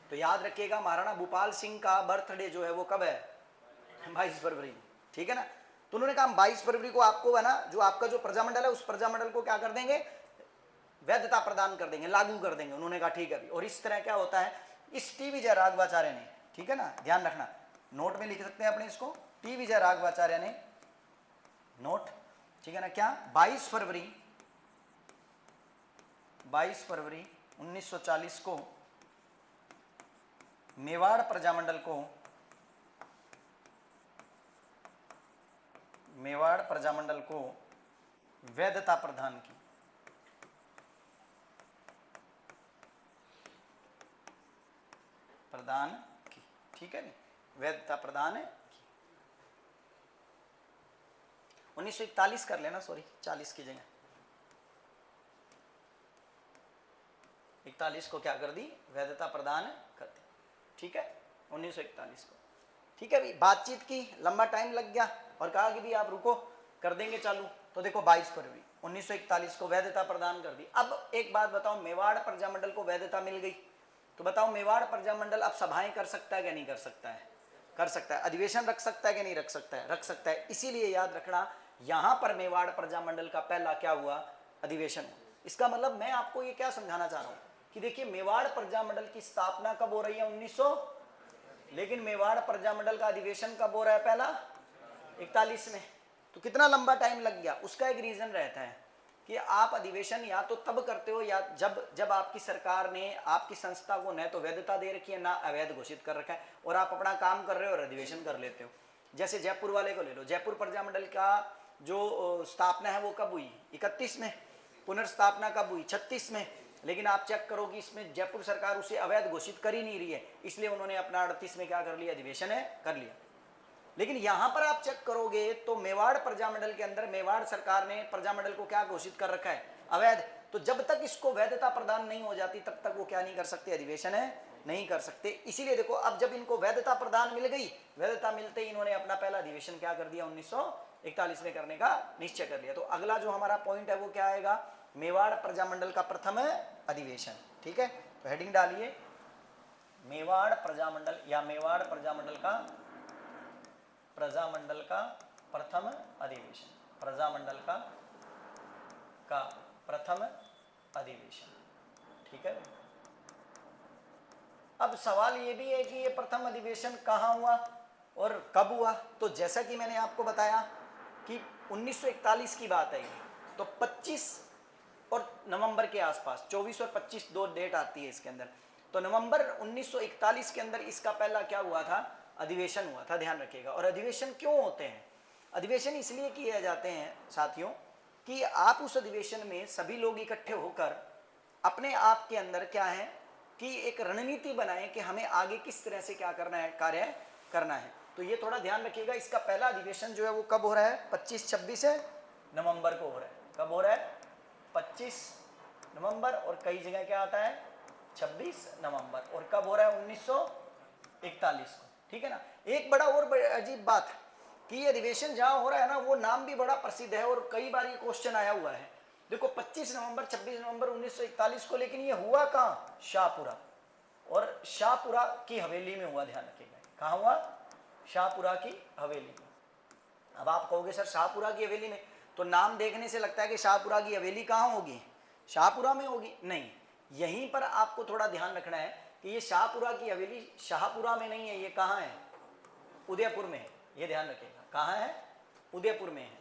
तो याद रखिएगा महाराणा भूपाल सिंह का बर्थडे जो है वो कब है, 22 फरवरी, ठीक है ना। तो उन्होंने कहा 22 फरवरी को आपको है ना जो आपका जो प्रजामंडल है उस प्रजामंडल को क्या कर देंगे, वैधता प्रदान कर देंगे, लागू कर देंगे। उन्होंने कहा ठीक है भी। और इस तरह क्या होता है, इस टी विजय राघवाचार्य ने, ठीक है ना, ध्यान रखना, नोट में लिख सकते हैं अपने इसको, टी विजय राघवाचार्य ने नोट, ठीक है ना, क्या 22 फरवरी 1940 को मेवाड़ प्रजामंडल को वैधता प्रदान की। ठीक है नी, वैधता प्रदान की। 1941 कर लेना, सॉरी 40 की जगह 41 को क्या कर दी, वैधता प्रदान कर दी, ठीक है 1941 को। ठीक है भाई, बातचीत की, लंबा टाइम लग गया और कहा कि भी आप रुको कर देंगे चालू। तो देखो 22 फरवरी 1941 को वैधता प्रदान कर दी। अब एक बात बताओ, मेवाड़ प्रजामंडल को वैधता मिल गई तो बताओ मेवाड़ प्रजामंडल अब सभाएं कर सकता है क्या नहीं कर सकता है, कर सकता है। अधिवेशन रख सकता है कि नहीं रख सकता है, रख सकता है। इसीलिए याद रखना यहां पर मेवाड़ प्रजामंडल का पहला क्या हुआ, अधिवेशन। इसका मतलब मैं आपको ये क्या समझाना चाह रहा हूं कि देखिए मेवाड़ प्रजामंडल की स्थापना कब हो रही है, 1900, लेकिन मेवाड़ प्रजामंडल का अधिवेशन कब हो रहा है, पहला 41 में। तो कितना लंबा टाइम लग गया। उसका एक रीजन रहता है कि आप अधिवेशन या तो तब करते हो या जब आपकी सरकार ने आपकी संस्था को न तो वैधता दे रखी है ना अवैध घोषित कर रखा है, और आप अपना काम कर रहे हो और अधिवेशन कर लेते हो। जैसे जयपुर वाले को ले लो, जयपुर प्रजामंडल का जो स्थापना है वो कब हुई, 31 में। पुनर्स्थापना कब हुई, 36 में। लेकिन आप चेक करो कि इसमें जयपुर सरकार उसे अवैध घोषित कर ही नहीं रही है, इसलिए उन्होंने अपना 38 में क्या कर लिया, अधिवेशन है कर लिया। लेकिन यहां पर आप चेक करोगे तो मेवाड़ प्रजामंडल के अंदर मेवाड़ सरकार ने प्रजामंडल को क्या घोषित कर रखा है, अवैध। तो जब तक इसको वैधता प्रदान नहीं हो जाती तब तक वो क्या नहीं कर सकते, अधिवेशन है नहीं कर सकते। इसीलिए देखो अब जब इनको वैधता प्रदान मिल गई, वैधता मिलते ही इन्होंने अपना पहला अधिवेशन क्या कर दिया, 1941 में करने का निश्चय कर लिया। तो अगला जो हमारा पॉइंट है वो क्या आएगा, मेवाड़ प्रजामंडल का प्रथम अधिवेशन। ठीक है, तो हेडिंग डालिए मेवाड़ प्रजामंडल या मेवाड़ प्रजामंडल का प्रथम अधिवेशन, प्रजामंडल का प्रथम अधिवेशन। ठीक है, अब सवाल ये भी है कि ये प्रथम अधिवेशन कहाँ हुआ और कब हुआ। तो जैसा कि मैंने आपको बताया कि 1941 की बात है, तो 25 और नवंबर के आसपास, 24 और 25 दो डेट आती है इसके अंदर। तो नवंबर 1941 के अंदर इसका पहला क्या हुआ था, अधिवेशन हुआ था, ध्यान रखिएगा। और अधिवेशन क्यों होते हैं, अधिवेशन इसलिए किए जाते हैं साथियों कि आप उस अधिवेशन में सभी लोग इकट्ठे होकर अपने आप के अंदर क्या है कि एक रणनीति बनाएं कि हमें आगे किस तरह से क्या करना है, कार्य करना है। तो ये थोड़ा ध्यान रखिएगा। इसका पहला अधिवेशन जो है वो कब हो रहा है, 25-26 नवंबर को हो रहा है। कब हो रहा है, 25 नवंबर, और कई जगह क्या आता है 26 नवंबर। और कब हो रहा है, 1941 को, ठीक है ना। एक बड़ा और अजीब बात कि ये अधिवेशन जहां हो रहा है ना, वो नाम भी बड़ा प्रसिद्ध है और कई बार ये क्वेश्चन आया हुआ है। देखो 25 नवंबर 26 नवंबर 1941 को, लेकिन ये हुआ कहाँ, शाहपुरा, और शाहपुरा की हवेली में हुआ, ध्यान रखिएगा। कहाँ हुआ, शाहपुरा की हवेली में। अब आप कहोगे सर शाहपुरा की हवेली में, तो नाम देखने से लगता है कि शाहपुरा की हवेली कहाँ होगी, शाहपुरा में होगी। नहीं, यहीं पर आपको थोड़ा ध्यान रखना है कि ये शाहपुरा की हवेली शाहपुरा में नहीं है, ये कहाँ है, उदयपुर में है। ये ध्यान रखिएगा, कहाँ है, उदयपुर में है,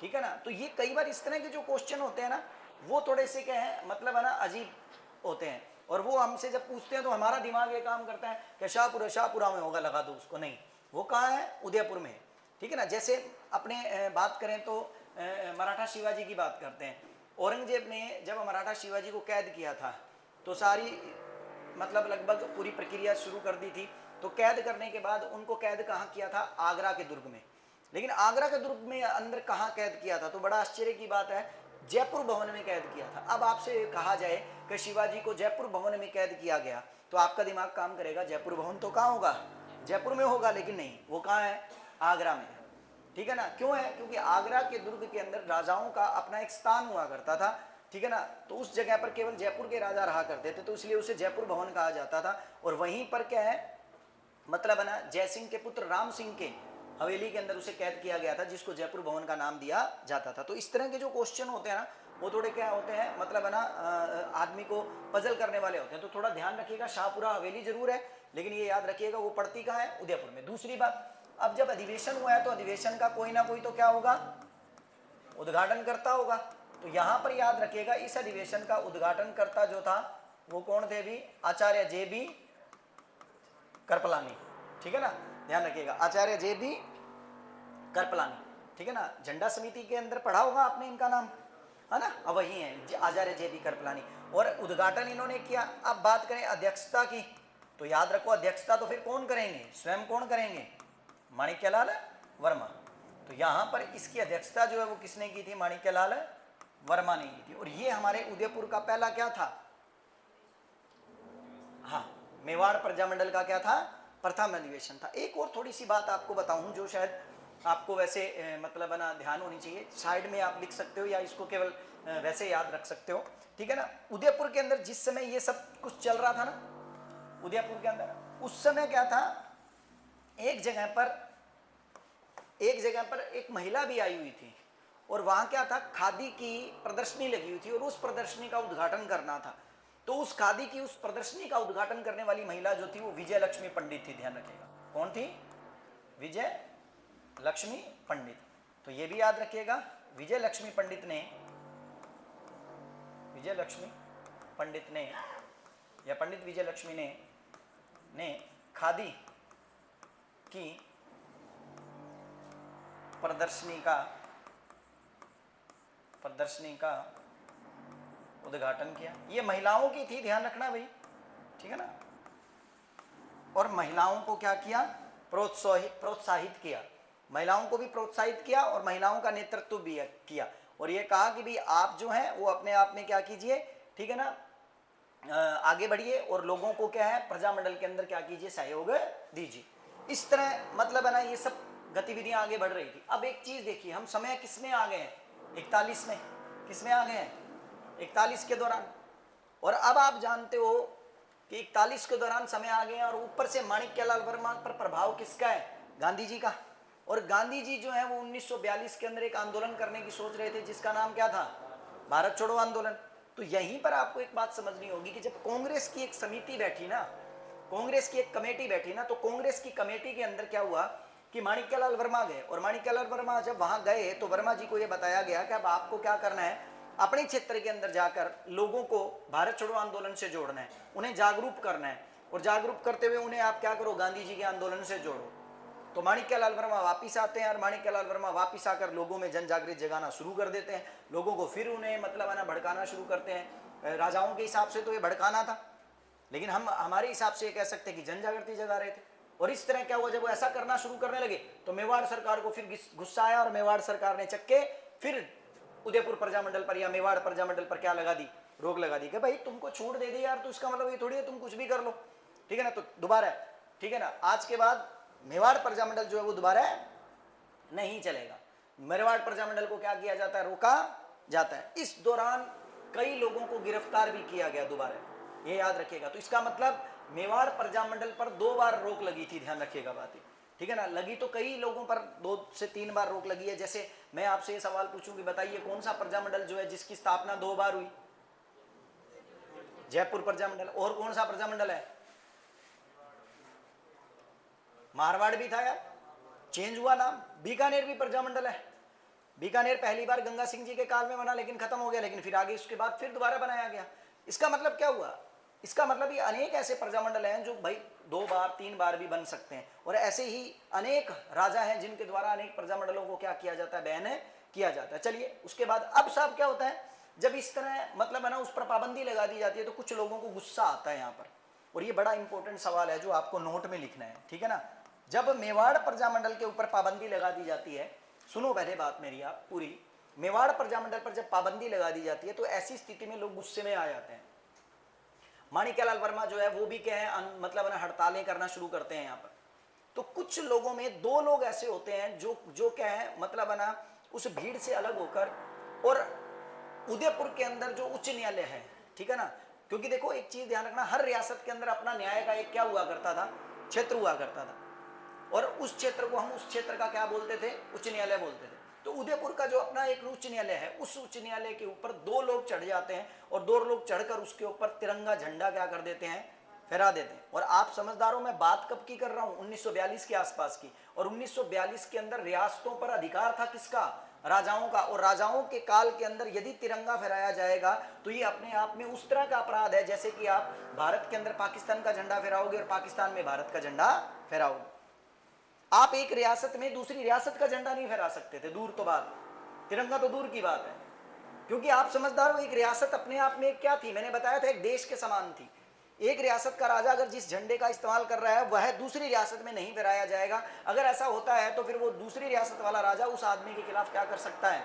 ठीक है ना। तो ये कई बार इस तरह के जो क्वेश्चन होते हैं ना, वो थोड़े से क्या है, मतलब है ना, अजीब होते हैं। और वो हमसे जब पूछते हैं तो हमारा दिमाग ये काम करता है कि शाहपुरा में होगा, लगा दो उसको। नहीं, वो कहाँ है, उदयपुर में है, ठीक है ना। जैसे अपने बात करें तो मराठा शिवाजी की बात करते हैं। औरंगजेब ने जब मराठा शिवाजी को कैद किया था तो सारी मतलब लगभग पूरी प्रक्रिया शुरू कर दी थी। तो कैद करने के बाद उनको कैद कहाँ किया था, आगरा के दुर्ग में। लेकिन आगरा के दुर्ग में अंदर कहाँ कैद किया था, तो बड़ा आश्चर्य की बात है, जयपुर भवन में कैद किया था। अब आपसे कहा जाए कि शिवाजी को जयपुर भवन में कैद किया गया, तो आपका दिमाग काम करेगा, जयपुर भवन तो कहाँ होगा, जयपुर में होगा। लेकिन नहीं, वो कहाँ है, आगरा में है, ठीक है ना। क्यों है, क्योंकि आगरा के दुर्ग के अंदर राजाओं का अपना एक स्थान हुआ करता था, ठीक है ना। तो उस जगह पर केवल जयपुर के राजा रहा करते थे, तो इसलिए उसे जयपुर भवन कहा जाता था। और वहीं पर क्या है, मतलब है ना, जयसिंह के पुत्र राम सिंह के हवेली के अंदर उसे कैद किया गया था, जिसको जयपुर भवन का नाम दिया जाता था। तो इस तरह के जो क्वेश्चन होते हैं ना, वो थोड़े क्या होते हैं, मतलब है ना, आदमी को पजल करने वाले होते हैं। तो थोड़ा ध्यान रखिएगा, शाहपुरा हवेली जरूर है, लेकिन ये याद रखिएगा वो पड़ती कहाँ है, उदयपुर में। दूसरी बात, अब जब अधिवेशन हुआ है तो अधिवेशन का कोई ना कोई तो क्या होगा, उद्घाटन करता होगा। तो यहां पर याद रखिएगा, इस अधिवेशन का उद्घाटन करता जो था वो कौन थे भी, आचार्य जे.बी. कृपलानी, ठीक है ना, ध्यान रखिएगा, आचार्य जे.बी. कृपलानी, ठीक है ना। झंडा समिति के अंदर पढ़ा होगा आपने इनका नाम, है ना, अब वही है आचार्य जे.बी. कृपलानी। और उद्घाटन इन्होंने किया। अब बात करें अध्यक्षता की, तो याद रखो अध्यक्षता तो फिर कौन करेंगे, स्वयं कौन करेंगे, माणिक्यलाल वर्मा। तो यहां पर इसकी अध्यक्षता जो है वो किसने की थी, माणिक्यलाल वर्मा ने की थी। और ये हमारे उदयपुर का पहला क्या था, हाँ, मेवाड़ प्रजामंडल का क्या था, प्रथम अधिवेशन था। एक और थोड़ी सी बात आपको बताऊं जो शायद आपको वैसे मतलब है ना ध्यान होनी चाहिए, साइड में आप लिख सकते हो या इसको केवल वैसे याद रख सकते हो, ठीक है ना। उदयपुर के अंदर जिस समय ये सब कुछ चल रहा था ना, उदयपुर के अंदर उस समय क्या था, एक जगह पर एक महिला भी आई हुई थी, और वहां क्या था, खादी की प्रदर्शनी लगी हुई थी, और उस प्रदर्शनी का उद्घाटन करना था। तो उस खादी की उस प्रदर्शनी का उद्घाटन करने वाली महिला जो थी वो विजय लक्ष्मी पंडित थी, ध्यान रखिएगा। कौन थी, विजय लक्ष्मी पंडित। तो ये भी याद रखिएगा, विजय लक्ष्मी पंडित ने या पंडित विजय लक्ष्मी ने खादी की प्रदर्शनी का उद्घाटन किया। ये महिलाओं की थी, ध्यान रखना भाई, ठीक है ना। और महिलाओं को क्या किया, प्रोत्साहित किया, महिलाओं को भी प्रोत्साहित किया और महिलाओं का नेतृत्व भी किया। और ये कहा कि भाई आप जो हैं वो अपने आप में क्या कीजिए, ठीक है ना, आगे बढ़िए और लोगों को क्या है, प्रजामंडल के अंदर क्या कीजिए, सहयोग दीजिए। इस तरह मतलब है ना, ये सब गतिविधियां आगे बढ़ रही थी। अब एक चीज देखिए, हम समय किसमें आ गए हैं, 41 में, किसमें आ गए हैं, 41 के दौरान। और अब आप जानते हो कि 41 के दौरान समय आ गए हैं, और ऊपर से माणिक्यलाल वर्मा पर प्रभाव किसका है, गांधी जी का। और गांधी जी जो है वो 1942 के अंदर एक आंदोलन करने की सोच रहे थे, जिसका नाम क्या था, भारत छोड़ो आंदोलन। तो यहीं पर आपको एक बात समझनी होगी कि जब कांग्रेस की एक समिति बैठी ना, कांग्रेस की एक कमेटी बैठी ना, तो कांग्रेस की कमेटी के अंदर क्या हुआ कि माणिक्यलाल वर्मा गए। और माणिक्यलाल वर्मा जब वहां गए तो वर्मा जी को यह बताया गया कि अब आपको क्या करना है अपने क्षेत्र के अंदर जाकर लोगों को भारत छोड़ो आंदोलन से जोड़ना है, उन्हें जागरूक करना है, और जागरूक करते हुए उन्हें आप क्या करो, गांधी जी के आंदोलन से जोड़ो। तो माणिक्यलाल वर्मा वापिस आते हैं और माणिक्यलाल वर्मा वापिस आकर लोगों में जन जागृति जगाना शुरू कर देते हैं। लोगों को फिर उन्हें मतलब है ना भड़काना शुरू करते हैं। राजाओं के हिसाब से तो ये भड़काना था, लेकिन हम हमारे हिसाब से ये कह सकते हैं कि जन जागृति जगा रहे थे। और इस तरह क्या हुआ, जब वो ऐसा करना शुरू करने लगे तो मेवाड़ सरकार को फिर गुस्सा आया और मेवाड़ सरकार ने चक्के फिर उदयपुर प्रजामंडल पर या मेवाड़ प्रजामंडल पर क्या लगा दी, रोक लगा दी कि भाई तुमको छूट दे दी यार, तो इसका मतलब ये थोड़ी है तुम कुछ भी कर लो, ठीक है ना। तो दोबारा, ठीक है ना, आज के बाद मेवाड़ प्रजामंडल जो है वो दोबारा नहीं चलेगा। मेवाड़ प्रजामंडल को क्या किया जाता है, रोका जाता है। इस दौरान कई लोगों को गिरफ्तार भी किया गया दोबारा, ये याद रखिएगा। तो इसका मतलब मेवाड़ प्रजामंडल पर 2 बार रोक लगी थी, ध्यान रखिएगा बात, ठीक है ना। लगी तो कई लोगों पर 2 से 3 बार रोक लगी है। जैसे मैं आपसे ये सवाल पूछूं कि बताइए कौन सा प्रजामंडल जो है जिसकी स्थापना 2 बार हुई, जयपुर प्रजामंडल। और कौन सा प्रजामंडल है, मारवाड़ भी था यार, चेंज हुआ नाम। बीकानेर भी प्रजामंडल है, बीकानेर पहली बार गंगा सिंह जी के काल में बना लेकिन खत्म हो गया, लेकिन फिर आगे उसके बाद फिर दोबारा बनाया गया। इसका मतलब क्या हुआ, इसका मतलब ये अनेक ऐसे प्रजामंडल हैं जो भाई 2 बार 3 बार भी बन सकते हैं, और ऐसे ही अनेक राजा हैं जिनके द्वारा अनेक प्रजामंडलों को क्या किया जाता है, बैन किया जाता है। चलिए उसके बाद अब साहब क्या होता है, जब इस तरह मतलब है ना उस पर पाबंदी लगा दी जाती है तो कुछ लोगों को गुस्सा आता है यहाँ पर, और ये बड़ा इंपॉर्टेंट सवाल है जो आपको नोट में लिखना है, ठीक है ना। जब मेवाड़ प्रजामंडल के ऊपर पाबंदी लगा दी जाती है, सुनो पहले बात मेरी आप पूरी, मेवाड़ प्रजामंडल पर जब पाबंदी लगा दी जाती है तो ऐसी स्थिति में लोग गुस्से में आ जाते हैं। माणिक्यलाल वर्मा जो है वो भी क्या है मतलब ना हड़तालें करना शुरू करते हैं यहाँ पर। तो कुछ लोगों में 2 लोग ऐसे होते हैं जो क्या है मतलब है ना उस भीड़ से अलग होकर, और उदयपुर के अंदर जो उच्च न्यायालय है, ठीक है ना, क्योंकि देखो एक चीज ध्यान रखना, हर रियासत के अंदर अपना न्याय का एक क्या हुआ करता था, क्षेत्र हुआ करता था, और उस क्षेत्र को हम उस क्षेत्र का क्या बोलते थे, उच्च न्यायालय बोलते थे। तो उदयपुर का जो अपना एक उच्च न्यायालय है, उस उच्च न्यायालय के ऊपर 2 लोग चढ़ जाते हैं, और 2 लोग चढ़कर उसके ऊपर तिरंगा झंडा क्या कर देते हैं, फहरा देते हैं। और आप समझदारों, मैं बात कब की कर रहा हूं, 1942 के आसपास की। और 1942 के अंदर रियासतों पर अधिकार था किसका, राजाओं का। और राजाओं के काल के अंदर यदि तिरंगा फहराया जाएगा तो ये अपने आप में उस तरह का अपराध है जैसे कि आप भारत के अंदर पाकिस्तान का झंडा फहराओगे और पाकिस्तान में भारत का झंडा फहराओगे। आप एक रियासत में दूसरी रियासत का झंडा नहीं फहरा सकते थे, दूर तो बात, तिरंगा तो दूर की बात है। क्योंकि आप समझदार हो, एक रियासत अपने आप में क्या थी, मैंने बताया था एक देश के समान थी। एक रियासत का राजा अगर जिस झंडे का इस्तेमाल कर रहा है वह दूसरी रियासत में नहीं फहराया जाएगा। अगर ऐसा होता है तो फिर वो दूसरी रियासत वाला राजा उस आदमी के खिलाफ क्या कर सकता है,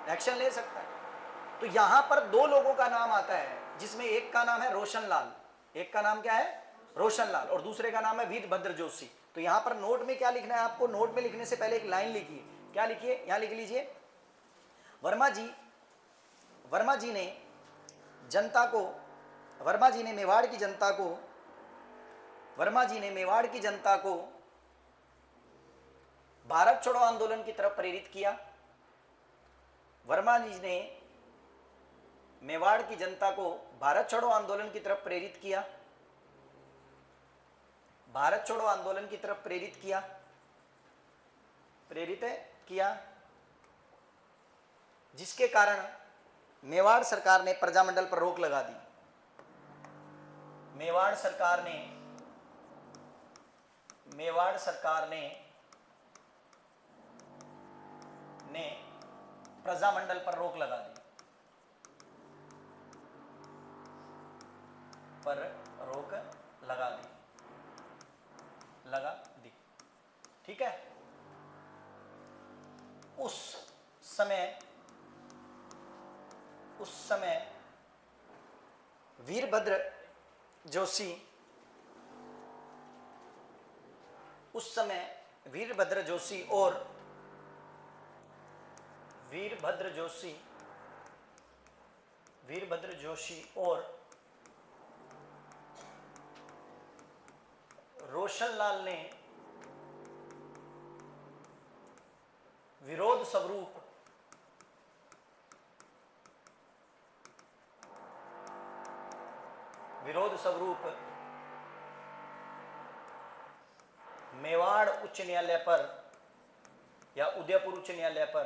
एक्शन ले सकता है। तो यहां पर 2 लोगों का नाम आता है, जिसमें एक का नाम है रोशनलाल, एक का नाम क्या है, रोशनलाल, और दूसरे का नाम है वीरभद्र जोशी। तो यहां पर नोट में क्या लिखना है आपको, नोट में लिखने से पहले एक लाइन लिखिए, क्या लिखिए, यहां लिख लीजिए, वर्मा जी ने जनता को, वर्मा जी ने मेवाड़ की जनता को, वर्मा जी ने मेवाड़ की जनता को भारत छोड़ो आंदोलन की तरफ प्रेरित किया। वर्मा जी ने मेवाड़ की जनता को भारत छोड़ो आंदोलन की तरफ प्रेरित किया, भारत छोड़ो आंदोलन की तरफ प्रेरित किया, प्रेरित किया, जिसके कारण मेवाड़ सरकार ने प्रजामंडल पर रोक लगा दी। मेवाड़ सरकार ने प्रजामंडल पर रोक लगा दी, लगा दी, ठीक है। उस समय वीरभद्र जोशी, और रोशनलाल ने विरोध स्वरूप मेवाड़ उच्च न्यायालय पर या उदयपुर उच्च न्यायालय पर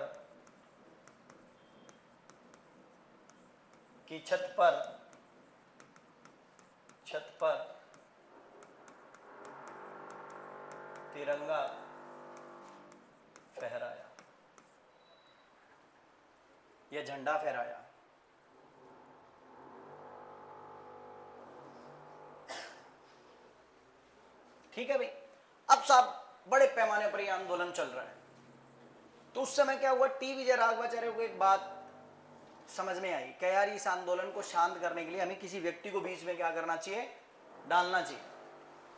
कि छत पर तिरंगा फहराया या झंडा फहराया। ठीक है भाई। अब साहब बड़े पैमाने पर यह आंदोलन चल रहा है, तो उस समय क्या हुआ, टी विजय राघवाचार्य को एक बात समझ में आई कि यार इस आंदोलन को शांत करने के लिए हमें किसी व्यक्ति को बीच में क्या करना चाहिए, डालना चाहिए।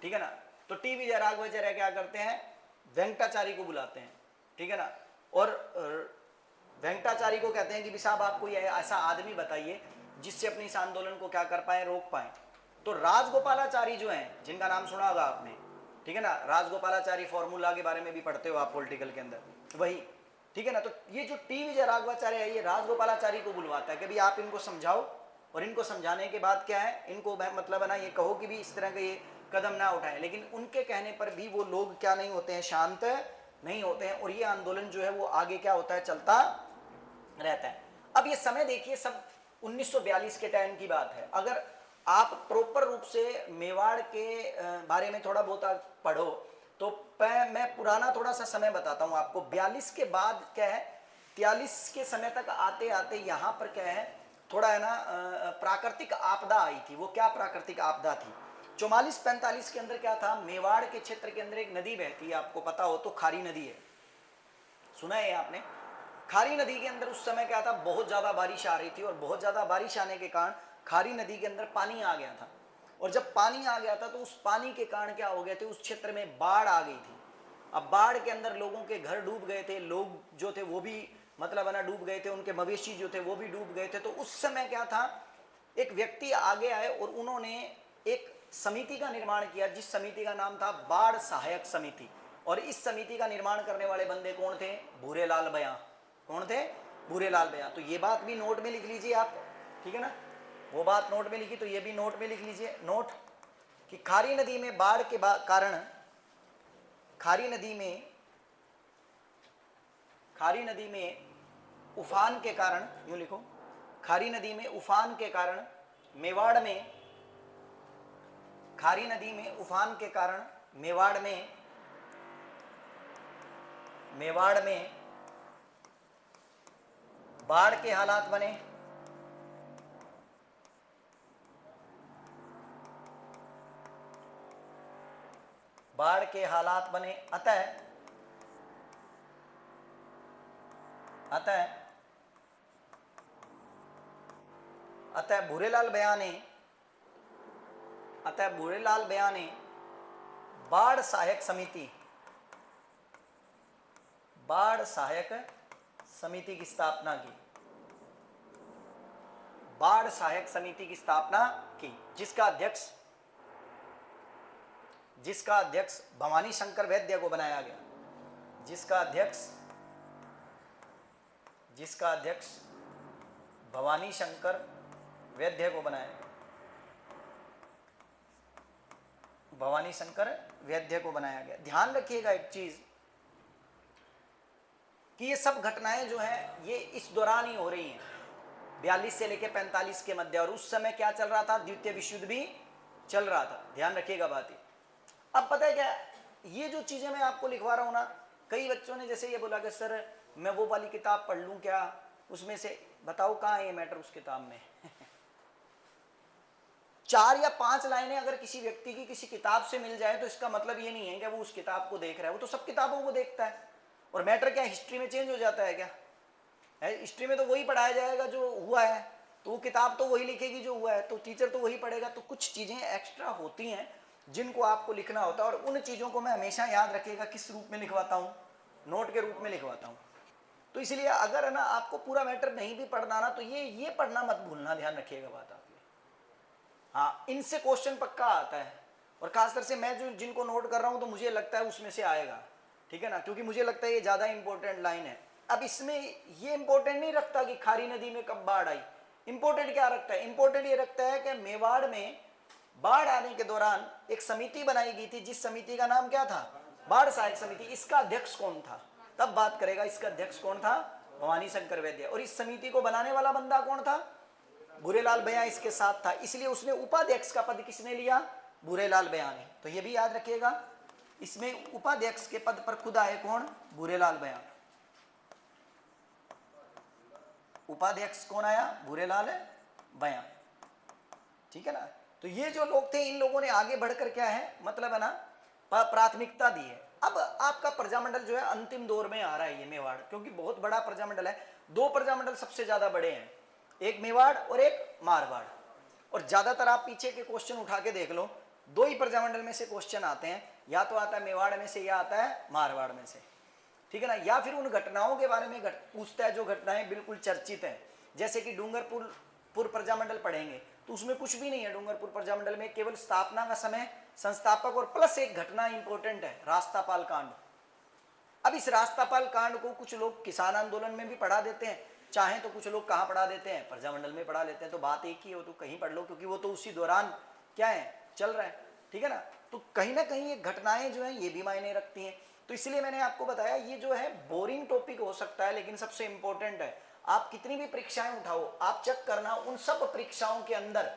ठीक है ना। तो टी विजय राघवाचार्य क्या करते हैं, वेंकटाचारी को बुलाते हैं। ठीक है ना। और वेंकटाचारी को कहते हैं कि साहब आप कोई ऐसा आदमी बताइए जिससे अपने इस आंदोलन को क्या कर पाए, रोक पाए। तो राजगोपालाचारी जो हैं, जिनका नाम सुना होगा आपने, ठीक है ना, राजगोपालाचारी फॉर्मूला के बारे में भी पढ़ते हो आप पॉलिटिकल के अंदर, वही। ठीक है ना। तो ये जो टी विजय राघवाचार्य है, ये राजगोपालाचारी को बुलवाता है कि भाई आप इनको समझाओ, और इनको समझाने के बाद क्या है, इनको मतलब है ना ये कहो कि भी इस तरह के ये कदम ना उठाएं। लेकिन उनके कहने पर भी वो लोग क्या नहीं होते हैं, शांत नहीं होते हैं, और ये आंदोलन जो है वो आगे क्या होता है, चलता रहता है। अब ये समय देखिए, सब 1942 के टाइम की बात है। अगर आप प्रॉपर रूप से मेवाड़ के बारे में थोड़ा बहुत पढ़ो तो मैं पुराना थोड़ा सा समय बताता हूँ आपको। 42 के बाद क्या है, 43 के समय तक आते आते यहाँ पर क्या है, थोड़ा है ना प्राकृतिक आपदा आई थी। वो क्या प्राकृतिक आपदा थी, 44-45 के अंदर क्या था, मेवाड़ के क्षेत्र के अंदर एक नदी बहती है, आपको पता हो तो खारी नदी है, सुना है आपने। खारी नदी के अंदर उस समय क्या था, बहुत ज़्यादा बारिश आ रही थी, और बहुत ज़्यादा बारिश आने के कारण खारी नदी के अंदर पानी आ गया था। और जब पानी आ गया था तो उस पानी के कारण क्या हो गए थे, उस क्षेत्र में बाढ़ आ गई थी। अब बाढ़ के अंदर लोगों के घर डूब गए थे, लोग जो थे वो भी मतलब है ना डूब गए थे, उनके मवेशी जो थे वो भी डूब गए थे। तो उस समय क्या था, एक व्यक्ति आगे आए और उन्होंने एक समिति का निर्माण किया, जिस समिति का नाम था बाढ़ सहायक समिति। और इस समिति का निर्माण करने वाले बंदे कौन थे, भूरेलाल बयां। कौन थे, भूरेलाल बयां। तो ये बात भी नोट में लिख लीजिए आप, ठीक है ना, वो बात नोट में लिखी तो ये भी नोट में लिख लीजिए, नोट कि खारी नदी में बाढ़ के कारण, खारी नदी में उफान के कारण, यूं लिखो, खारी नदी में उफान के कारण मेवाड़ में, खारी नदी में उफान के कारण मेवाड़ में बाढ़ के हालात बने। बाढ़ के हालात बने। अतः भूरेलाल बयां ने बाढ़ सहायक समिति की स्थापना की। बाढ़ सहायक समिति की स्थापना की, जिसका अध्यक्ष भवानी शंकर वैद्य को बनाया गया। जिसका अध्यक्ष भवानी शंकर वैद्य को बनाया गया। भवानी शंकर वैद्य को बनाया गया। ध्यान रखिएगा एक चीज कि ये सब घटनाएं जो है ये इस दौरान ही हो रही हैं, 42 से लेकर 45 के मध्य। और उस समय क्या चल रहा था, द्वितीय विश्व युद्ध भी चल रहा था। ध्यान रखिएगा बात। अब पता है क्या, ये जो चीजें मैं आपको लिखवा रहा हूं ना, कई बच्चों ने जैसे ये बोला कि सर मैं वो वाली किताब पढ़ लूं क्या, उसमें से बताओ कहाँ है ये मैटर उस किताब में। 4 या 5 लाइनें अगर किसी व्यक्ति की किसी किताब से मिल जाए तो इसका मतलब ये नहीं है कि वो उस किताब को देख रहा है, वो तो सब किताबों को देखता है। और मैटर क्या, हिस्ट्री में चेंज हो जाता है क्या है, हिस्ट्री में तो वही पढ़ाया जाएगा जो हुआ है, तो वो किताब तो वही लिखेगी जो हुआ है, तो टीचर तो वही पढ़ेगा। तो कुछ चीजें एक्स्ट्रा होती हैं जिनको आपको लिखना होता है, और उन चीजों को मैं हमेशा याद रखिएगा किस रूप में लिखवाता हूँ, नोट के रूप में लिखवाता हूँ। तो इसलिए अगर है ना आपको पूरा मैटर नहीं भी पढ़ना ना, तो ये पढ़ना मत भूलना, ध्यान रखिएगा बात आपकी। हाँ, इनसे क्वेश्चन पक्का आता है, और खासकर से मैं जो जिनको नोट कर रहा हूँ तो मुझे लगता है उसमें से आएगा, ठीक है ना, क्योंकि मुझे लगता है ये ज्यादा इंपॉर्टेंट लाइन है। अब इसमें ये इंपॉर्टेंट नहीं रखता कि खारी नदी में कब बाढ़ आई, इंपॉर्टेंट क्या रखता है, इंपॉर्टेंट ये रखता है कि मेवाड़ में बाढ़ आने के दौरान एक समिति बनाई गई थी, जिस समिति का नाम क्या था, बाढ़ सहायक समिति। इसका अध्यक्ष कौन था, तब बात करेगा। इसका अध्यक्ष कौन था, भवानी शंकर वैद्य। और इस समिति को बनाने वाला बंदा कौन था, भूरेलाल बयां इसके साथ था, इसलिए उसमें उपाध्यक्ष का पद किसने लिया? भूरेलाल बयां ने। तो ये भी याद रखिएगा, इसमें उपाध्यक्ष के पद पर खुद आए कौन? भूरेलाल बयां। उपाध्यक्ष कौन आया? भूरेलाल बयां, ठीक है ना। तो ये जो लोग थे, इन लोगों ने आगे बढ़कर क्या है, मतलब है ना, प्राथमिकता दी है। अब आपका प्रजामंडल जो है अंतिम दौर में आ रहा है, ये मेवाड़, क्योंकि बहुत बड़ा प्रजामंडल है। दो प्रजामंडल सबसे ज्यादा बड़े हैं, एक मेवाड़ और एक मारवाड़। और ज्यादातर आप पीछे के क्वेश्चन उठा के देख लो, दो ही प्रजामंडल में से क्वेश्चन आते हैं, या तो आता है मेवाड़ में से या आता है मारवाड़ में से, ठीक है ना। या फिर उन घटनाओं के बारे में पूछता है जो घटनाएं बिल्कुल चर्चित हैं, जैसे कि डूंगरपुर प्रजामंडल पढ़ेंगे तो उसमें कुछ भी नहीं है। डूंगरपुर प्रजामंडल में केवल स्थापना का समय, संस्थापक और प्लस एक घटना इंपॉर्टेंट है, रास्तापाल कांड। अब इस रास्तापाल कांड को कुछ लोग किसान आंदोलन में भी पढ़ा देते हैं, चाहे तो कुछ लोग कहाँ पढ़ा देते हैं? प्रजामंडल में पढ़ा देते हैं। तो बात एक ही हो, तो कहीं पढ़ लो, क्योंकि वो तो उसी दौरान क्या है, चल रहा है, ठीक है ना। तो कहीं ना कहीं ये घटनाएं जो है ये भी मायने रखती हैं। तो इसलिए मैंने आपको बताया, ये जो है बोरिंग टॉपिक हो सकता है, लेकिन सबसे इंपॉर्टेंट है। आप कितनी भी परीक्षाएं उठाओ, आप चेक करना, उन सब परीक्षाओं के अंदर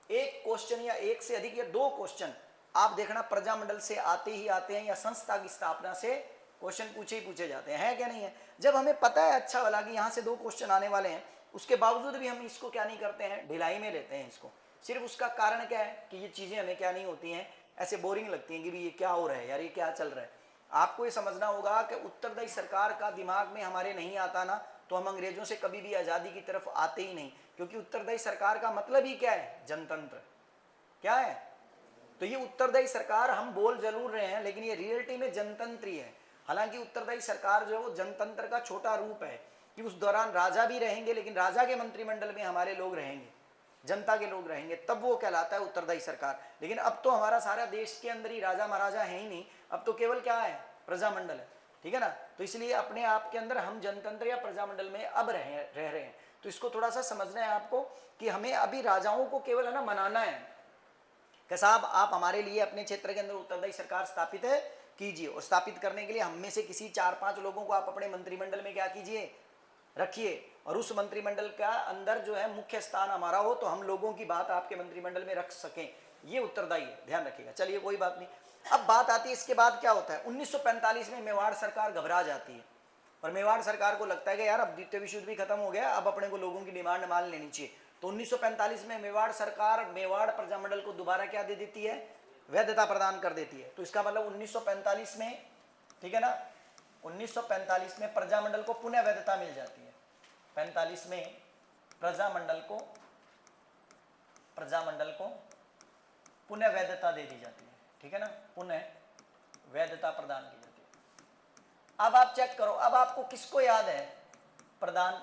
एक क्वेश्चन या एक से अधिक या दो क्वेश्चन आप देखना प्रजामंडल से आते ही आते हैं, या संस्था की स्थापना से क्वेश्चन पूछे ही पूछे जाते हैं, है क्या नहीं है। जब हमें पता है अच्छा वाला कि यहाँ से दो क्वेश्चन आने वाले हैं, उसके बावजूद भी हम इसको क्या नहीं करते हैं, ढिलाई में लेते हैं इसको। सिर्फ उसका कारण क्या है कि ये चीजें हमें क्या नहीं होती हैं, ऐसे बोरिंग लगती हैं कि भी ये क्या हो रहा है यार, ये क्या चल रहा है। आपको ये समझना होगा कि उत्तरदायी सरकार का दिमाग में हमारे नहीं आता ना, तो हम अंग्रेजों से कभी भी आजादी की तरफ आते ही नहीं, क्योंकि उत्तरदायी सरकार का मतलब ही क्या है? जनतंत्र। क्या है? तो ये उत्तरदायी सरकार हम बोल जरूर रहे हैं, लेकिन ये रियलिटी में जनतंत्र ही है। हालांकि उत्तरदायी सरकार जो है वो जनतंत्र का छोटा रूप है, कि उस दौरान राजा भी रहेंगे, लेकिन राजा के मंत्रिमंडल में हमारे लोग रहेंगे, जनता के लोग रहेंगे, तब वो कहलाता है उत्तरदायी सरकार। लेकिन अब तो हमारा सारा देश के अंदर ही राजा महाराजा है ही नहीं, अब तो केवल क्या है? प्रजामंडल है, ठीक है ना। तो इसलिए अपने आप के अंदर हम जनतंत्र या प्रजामंडल में अब रह रहे हैं। तो इसको थोड़ा सा समझना है आपको, कि हमें अभी राजाओं को केवल है ना मनाना है कि साहब आप हमारे लिए अपने क्षेत्र के अंदर उत्तरदायी सरकार स्थापित है कीजिए, और स्थापित करने के लिए हम में से किसी 4-5 लोगों को आप अपने मंत्रिमंडल में क्या कीजिए, रखिए, और उस मंत्रिमंडल का अंदर जो है मुख्य स्थान हमारा हो, तो हम लोगों की बात आपके मंत्रिमंडल में रख सकें, ये उत्तरदायी है, ध्यान रखिएगा। चलिए कोई बात नहीं। अब बात आती है इसके बाद क्या होता है, 1945 में मेवाड़ सरकार घबरा जाती है, और मेवाड़ सरकार को लगता है कि यार अब द्वितीय विश्व युद्ध भी खत्म हो गया, अब अपने को लोगों की डिमांड मान लेनी चाहिए। तो 1945 में मेवाड़ सरकार मेवाड़ प्रजामंडल को दोबारा क्या दे देती है? वैधता प्रदान कर देती है। तो इसका मतलब 1945 में, ठीक है ना, 1945 में प्रजामंडल को पुनः वैधता मिल जाती है। 45 में प्रजामंडल को पुनः वैधता दे दी जाती है, ठीक है ना, पुनः वैधता प्रदान की जाती है। अब आप चेक करो, अब आपको किसको याद है प्रदान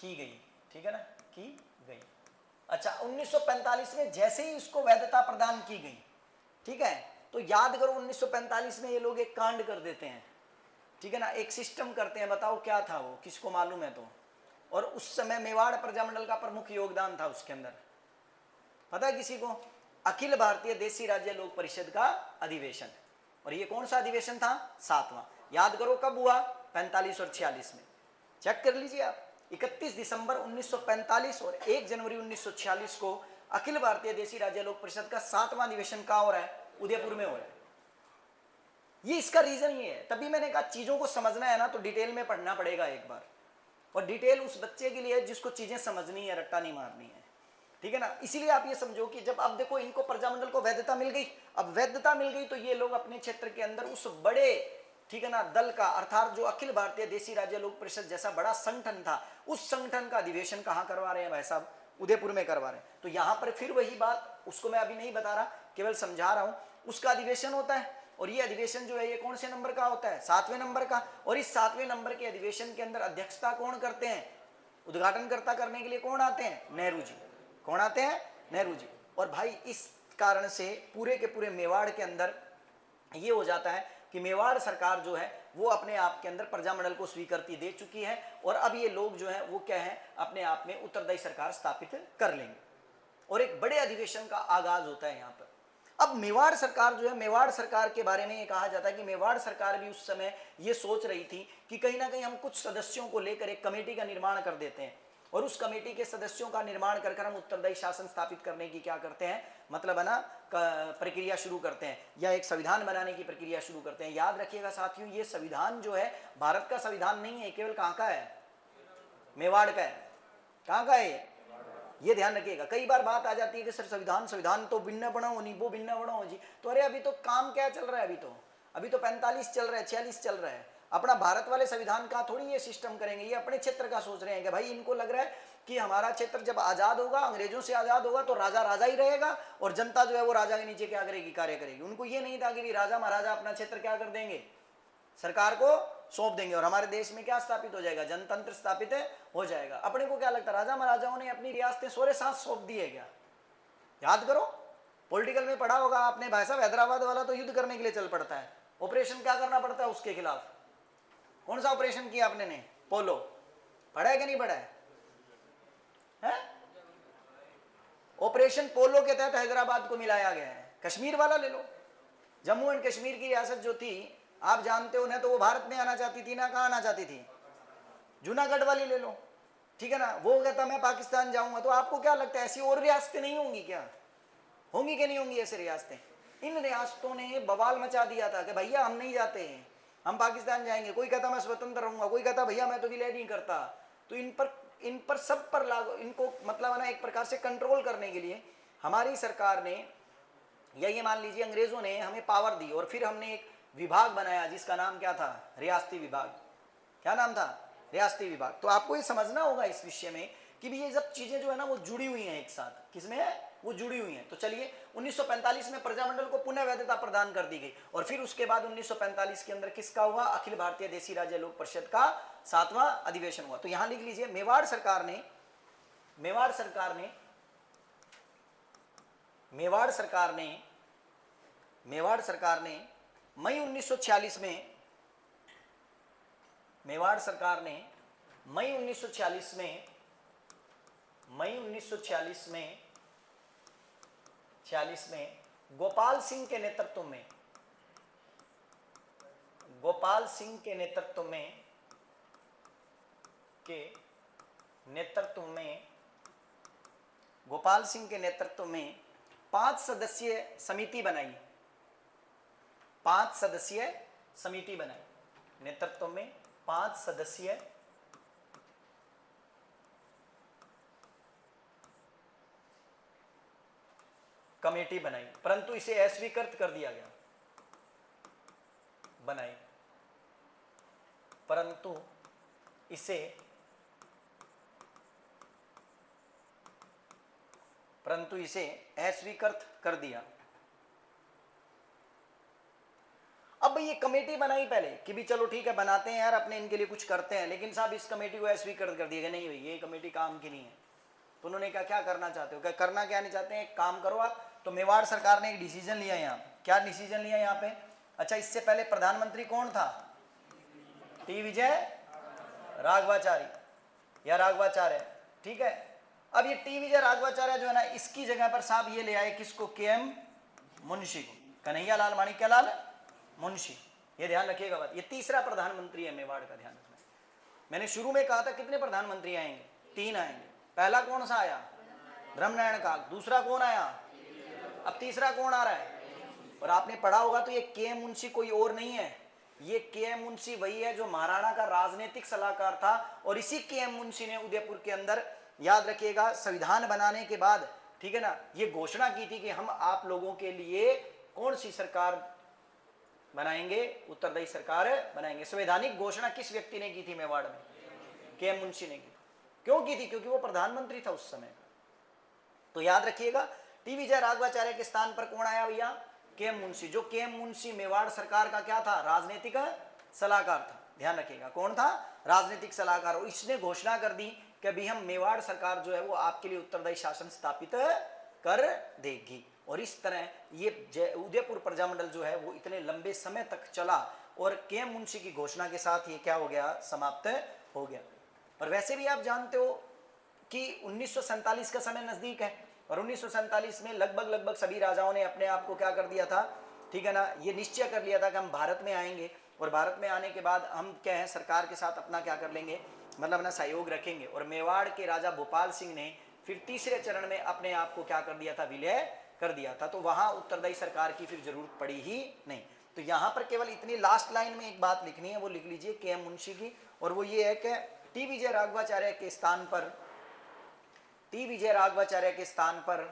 की गई, ठीक है ना, की गई। अच्छा, 1945 में जैसे ही उसको वैधता प्रदान की गई, ठीक है, तो याद करो 1945 में ये लोग एक कांड कर देते हैं, ठीक है ना, एक सिस्टम करते हैं। बताओ क्या था वो, किसको मालूम है? तो और उस समय मेवाड़ प्रजामंडल का प्रमुख योगदान था उसके अंदर, पता है किसी को? अखिल भारतीय देशी राज्य लोक परिषद का अधिवेशन। और ये कौन सा अधिवेशन था? 7वां। याद करो कब हुआ? 45 और 46 में। चेक कर लीजिए आप, 31 दिसंबर 1945 और 1 जनवरी 1946 को अखिल भारतीय देशी राज्य लोक परिषद का 7वां अधिवेशन कहाँ हो रहा है? उदयपुर में हो रहा है। ये इसका रीजन ये है, तभी मैंने कहा चीजों को समझना है ना तो डिटेल में पढ़ना पड़ेगा एक बार, और डिटेल उस बच्चे के लिए जिसको चीजें समझनी है, रट्टा नहीं मारनी है, ठीक है ना। इसीलिए आप ये समझो कि जब अब देखो इनको प्रजामंडल को वैधता मिल गई, अब वैधता मिल गई तो ये लोग अपने क्षेत्र के अंदर उस बड़े, ठीक है ना, दल का, अर्थात जो अखिल भारतीय देशी राज्य लोक परिषद जैसा बड़ा संगठन था, उस संगठन का अधिवेशन कहाँ करवा रहे हैं भाई साहब? उदयपुर में करवा रहे हैं। तो यहाँ पर फिर वही बात, उसको मैं अभी नहीं बता रहा, केवल समझा रहा हूँ। उसका अधिवेशन होता है, और ये अधिवेशन जो है ये कौन से नंबर का होता है? 7वें नंबर का। और इस 7वें नंबर के अधिवेशन के अंदर अध्यक्षता कौन करते हैं? उद्घाटनकर्ता करने के लिए कौन आते हैं? नेहरू जी। कौन आते हैं? नेहरू जी। और भाई इस कारण से पूरे के पूरे मेवाड़ के अंदर ये हो जाता है कि मेवाड़ सरकार जो है वो अपने आप के अंदर प्रजामंडल को स्वीकृति दे चुकी है, और अब ये लोग जो है वो क्या है, अपने आप में उत्तरदायी सरकार स्थापित कर लेंगे, और एक बड़े अधिवेशन का आगाज होता है यहाँ पर। अब मेवाड़ सरकार जो है, मेवाड़ सरकार के बारे में ये कहा जाता है कि मेवाड़ सरकार भी उस समय ये सोच रही थी कि कहीं ना कहीं हम कुछ सदस्यों को लेकर एक कमेटी का निर्माण कर देते हैं, और उस कमेटी के सदस्यों का निर्माण कर हम उत्तरदायी शासन स्थापित करने की क्या करते हैं, मतलब है ना, प्रक्रिया शुरू करते हैं, या एक संविधान बनाने की प्रक्रिया शुरू करते हैं। याद रखिएगा साथियों, ये संविधान जो है भारत का संविधान नहीं है, केवल कहाँ का है, मेवाड़ का है। कहाँ का है ये ध्यान रखिएगा। कई बार बात आ जाती है कि सर संविधान तो भिन्न बनाओ नहीं, वो भिन्न बनाओ जी। तो अरे अभी तो काम क्या चल रहा है, अभी तो 45 चल रहा है, 46 चल रहा है। अपना भारत वाले संविधान का थोड़ी ये सिस्टम करेंगे, ये अपने क्षेत्र का सोच रहे हैं कि भाई इनको लग रहा है कि हमारा क्षेत्र जब आजाद होगा, अंग्रेजों से आजाद होगा, तो राजा राजा ही रहेगा और जनता जो है वो राजा के नीचे क्या करेगी, कार्य करेगी। उनको ये नहीं था कि राजा महाराजा अपना क्षेत्र क्या कर देंगे, सरकार को सौंप देंगे और हमारे देश में क्या स्थापित हो जाएगा, जनतंत्र स्थापित हो जाएगा। अपने को क्या लगता है, राजा महाराजाओं ने अपनी रियासतें सोरे सांस सौंप दी है क्या? याद करो, पॉलिटिकल में पढ़ा होगा आपने, भाई साहब हैदराबाद वाला तो युद्ध करने के लिए चल पड़ता है, ऑपरेशन क्या करना पड़ता है उसके खिलाफ। कौन सा ऑपरेशन किया आपने ने, पोलो, पढ़ा है कि नहीं पढ़ा है? ऑपरेशन पोलो के तहत हैदराबाद को मिलाया गया है। कश्मीर वाला ले लो, जम्मू एंड कश्मीर की रियासत जो थी, आप जानते हो ना, तो वो भारत में आना चाहती थी ना, कहाँ आना चाहती थी, जूनागढ़ वाली ले लो, ठीक है ना। वो कहता मैं पाकिस्तान जाऊंगा। तो आपको क्या लगता है ऐसी और रियासतें नहीं होंगी क्या, होंगी कि नहीं होंगी ऐसी रियासतें? इन रियासतों ने बवाल मचा दिया था कि भैया हम नहीं जाते हैं, हम पाकिस्तान जाएंगे। कोई कहता मैं स्वतंत्र रहूंगा, कोई कहता भैया मैं तो विलय नहीं करता। तो इन पर सब पर लागू, इनको मतलब है ना एक प्रकार से कंट्रोल करने के लिए हमारी सरकार ने, या ये मान लीजिए अंग्रेजों ने हमें पावर दी और फिर हमने एक विभाग बनाया जिसका नाम क्या था, रियासती विभाग। क्या नाम था, रियासती विभाग। तो आपको ये समझना होगा इस विषय में कि भी ये सब चीजें जो है ना वो जुड़ी हुई हैं एक साथ। किसमें है, वो जुड़ी हुई हैं। तो चलिए 1945 में प्रजामंडल को पुनः वैधता प्रदान कर दी गई और फिर उसके बाद 1945 के अंदर किसका हुआ, अखिल भारतीय देसी राज्य लोक परिषद का 7वां अधिवेशन हुआ। तो यहां लिख लीजिए, मेवाड़ सरकार ने मई 1946 में, मेवाड़ सरकार ने मई 1946 में गोपाल सिंह के नेतृत्व में, गोपाल सिंह के नेतृत्व में 5 सदस्यीय समिति बनाई, 5 सदस्यीय समिति बनाई, नेतृत्व में 5 सदस्यीय कमेटी बनाई, परंतु इसे अस्वीकृत कर दिया गया। बनाई परंतु इसे अस्वीकृत कर दिया। अब ये कमेटी बनाई पहले कि भी चलो ठीक है बनाते हैं यार, अपने इनके लिए कुछ करते हैं, लेकिन साहब इस कमेटी को अस्वीकृत कर दिया, नहीं भाई ये कमेटी काम की नहीं है। तो उन्होंने कहा क्या करना चाहते हो, क्या करना क्या नहीं चाहते हैं, एक काम करो आप। तो मेवाड़ सरकार ने एक डिसीजन लिया यहाँ, क्या डिसीजन लिया यहाँ पे, अच्छा इससे पहले प्रधानमंत्री कौन था, टी विजय राघवाचार्य या राघवाचार्य, ठीक है। अब ये टी विजय राघवाचार्य जो है ना, इसकी जगह पर साहब ये ले आए किसको, के.एम. मुंशी को, कन्हैयालाल माणिक्यलाल मुंशी। ये ध्यान रखिएगा बात, ये तीसरा प्रधानमंत्री है मेवाड़ का, ध्यान रखना। मैंने शुरू में कहा था कितने प्रधानमंत्री आएंगे, 3 आएंगे। पहला कौन सा आया, धर्मनारायण काग, दूसरा कौन आया, अब तीसरा कौन आ रहा है। और आपने पढ़ा होगा तो ये के.एम. मुंशी कोई और नहीं है, ये के.एम. मुंशी वही है जो महाराणा का राजनीतिक सलाहकार था। और इसी के.एम. मुंशी ने उदयपुर के अंदर, याद रखिएगा, संविधान बनाने के बाद, ठीक है ना, ये घोषणा की थी कि हम आप लोगों के लिए कौन सी सरकार बनाएंगे, उत्तरदायी सरकार बनाएंगे। संवैधानिक घोषणा किस व्यक्ति ने की थी मेवाड़ में, के.एम. मुंशी ने की। क्यों की थी, क्योंकि वो प्रधानमंत्री था उस समय। तो याद रखिएगा टी विजय राघवाचार्य के स्थान पर कौन आया भैया, के.एम. मुंशी। जो के.एम. मुंशी मेवाड़ सरकार का क्या था, राजनीतिक सलाहकार था। ध्यान रखिएगा कौन था, राजनीतिक सलाहकार। और इसने घोषणा कर दी कि अभी हम मेवाड़ सरकार जो है वो आपके लिए उत्तरदायी शासन स्थापित कर देगी। और इस तरह ये उदयपुर प्रजामंडल जो है वो इतने लंबे समय तक चला और के.एम. मुंशी की घोषणा के साथ ये क्या हो गया, समाप्त हो गया। और वैसे भी आप जानते हो कि 1947 का समय नजदीक है और 1947 में लगभग सभी राजाओं ने अपने आप को क्या कर दिया था, ठीक है ना, ये निश्चय कर लिया था कि हम भारत में आएंगे और भारत में आने के बाद हम क्या है, सरकार के साथ अपना क्या कर लेंगे, मतलब अपना सहयोग रखेंगे। और मेवाड़ के राजा भोपाल सिंह ने फिर तीसरे चरण में अपने आप को क्या कर दिया था, विलय कर दिया था। तो वहां उत्तरदायी सरकार की फिर जरूरत पड़ी ही नहीं। तो यहां पर केवल इतनी लास्ट लाइन में एक बात लिखनी है, वो लिख लीजिए के.एम. मुंशी की, और वो ये है कि टी विजय राघवाचार्य के स्थान पर, टी विजय राघवाचार्य के स्थान पर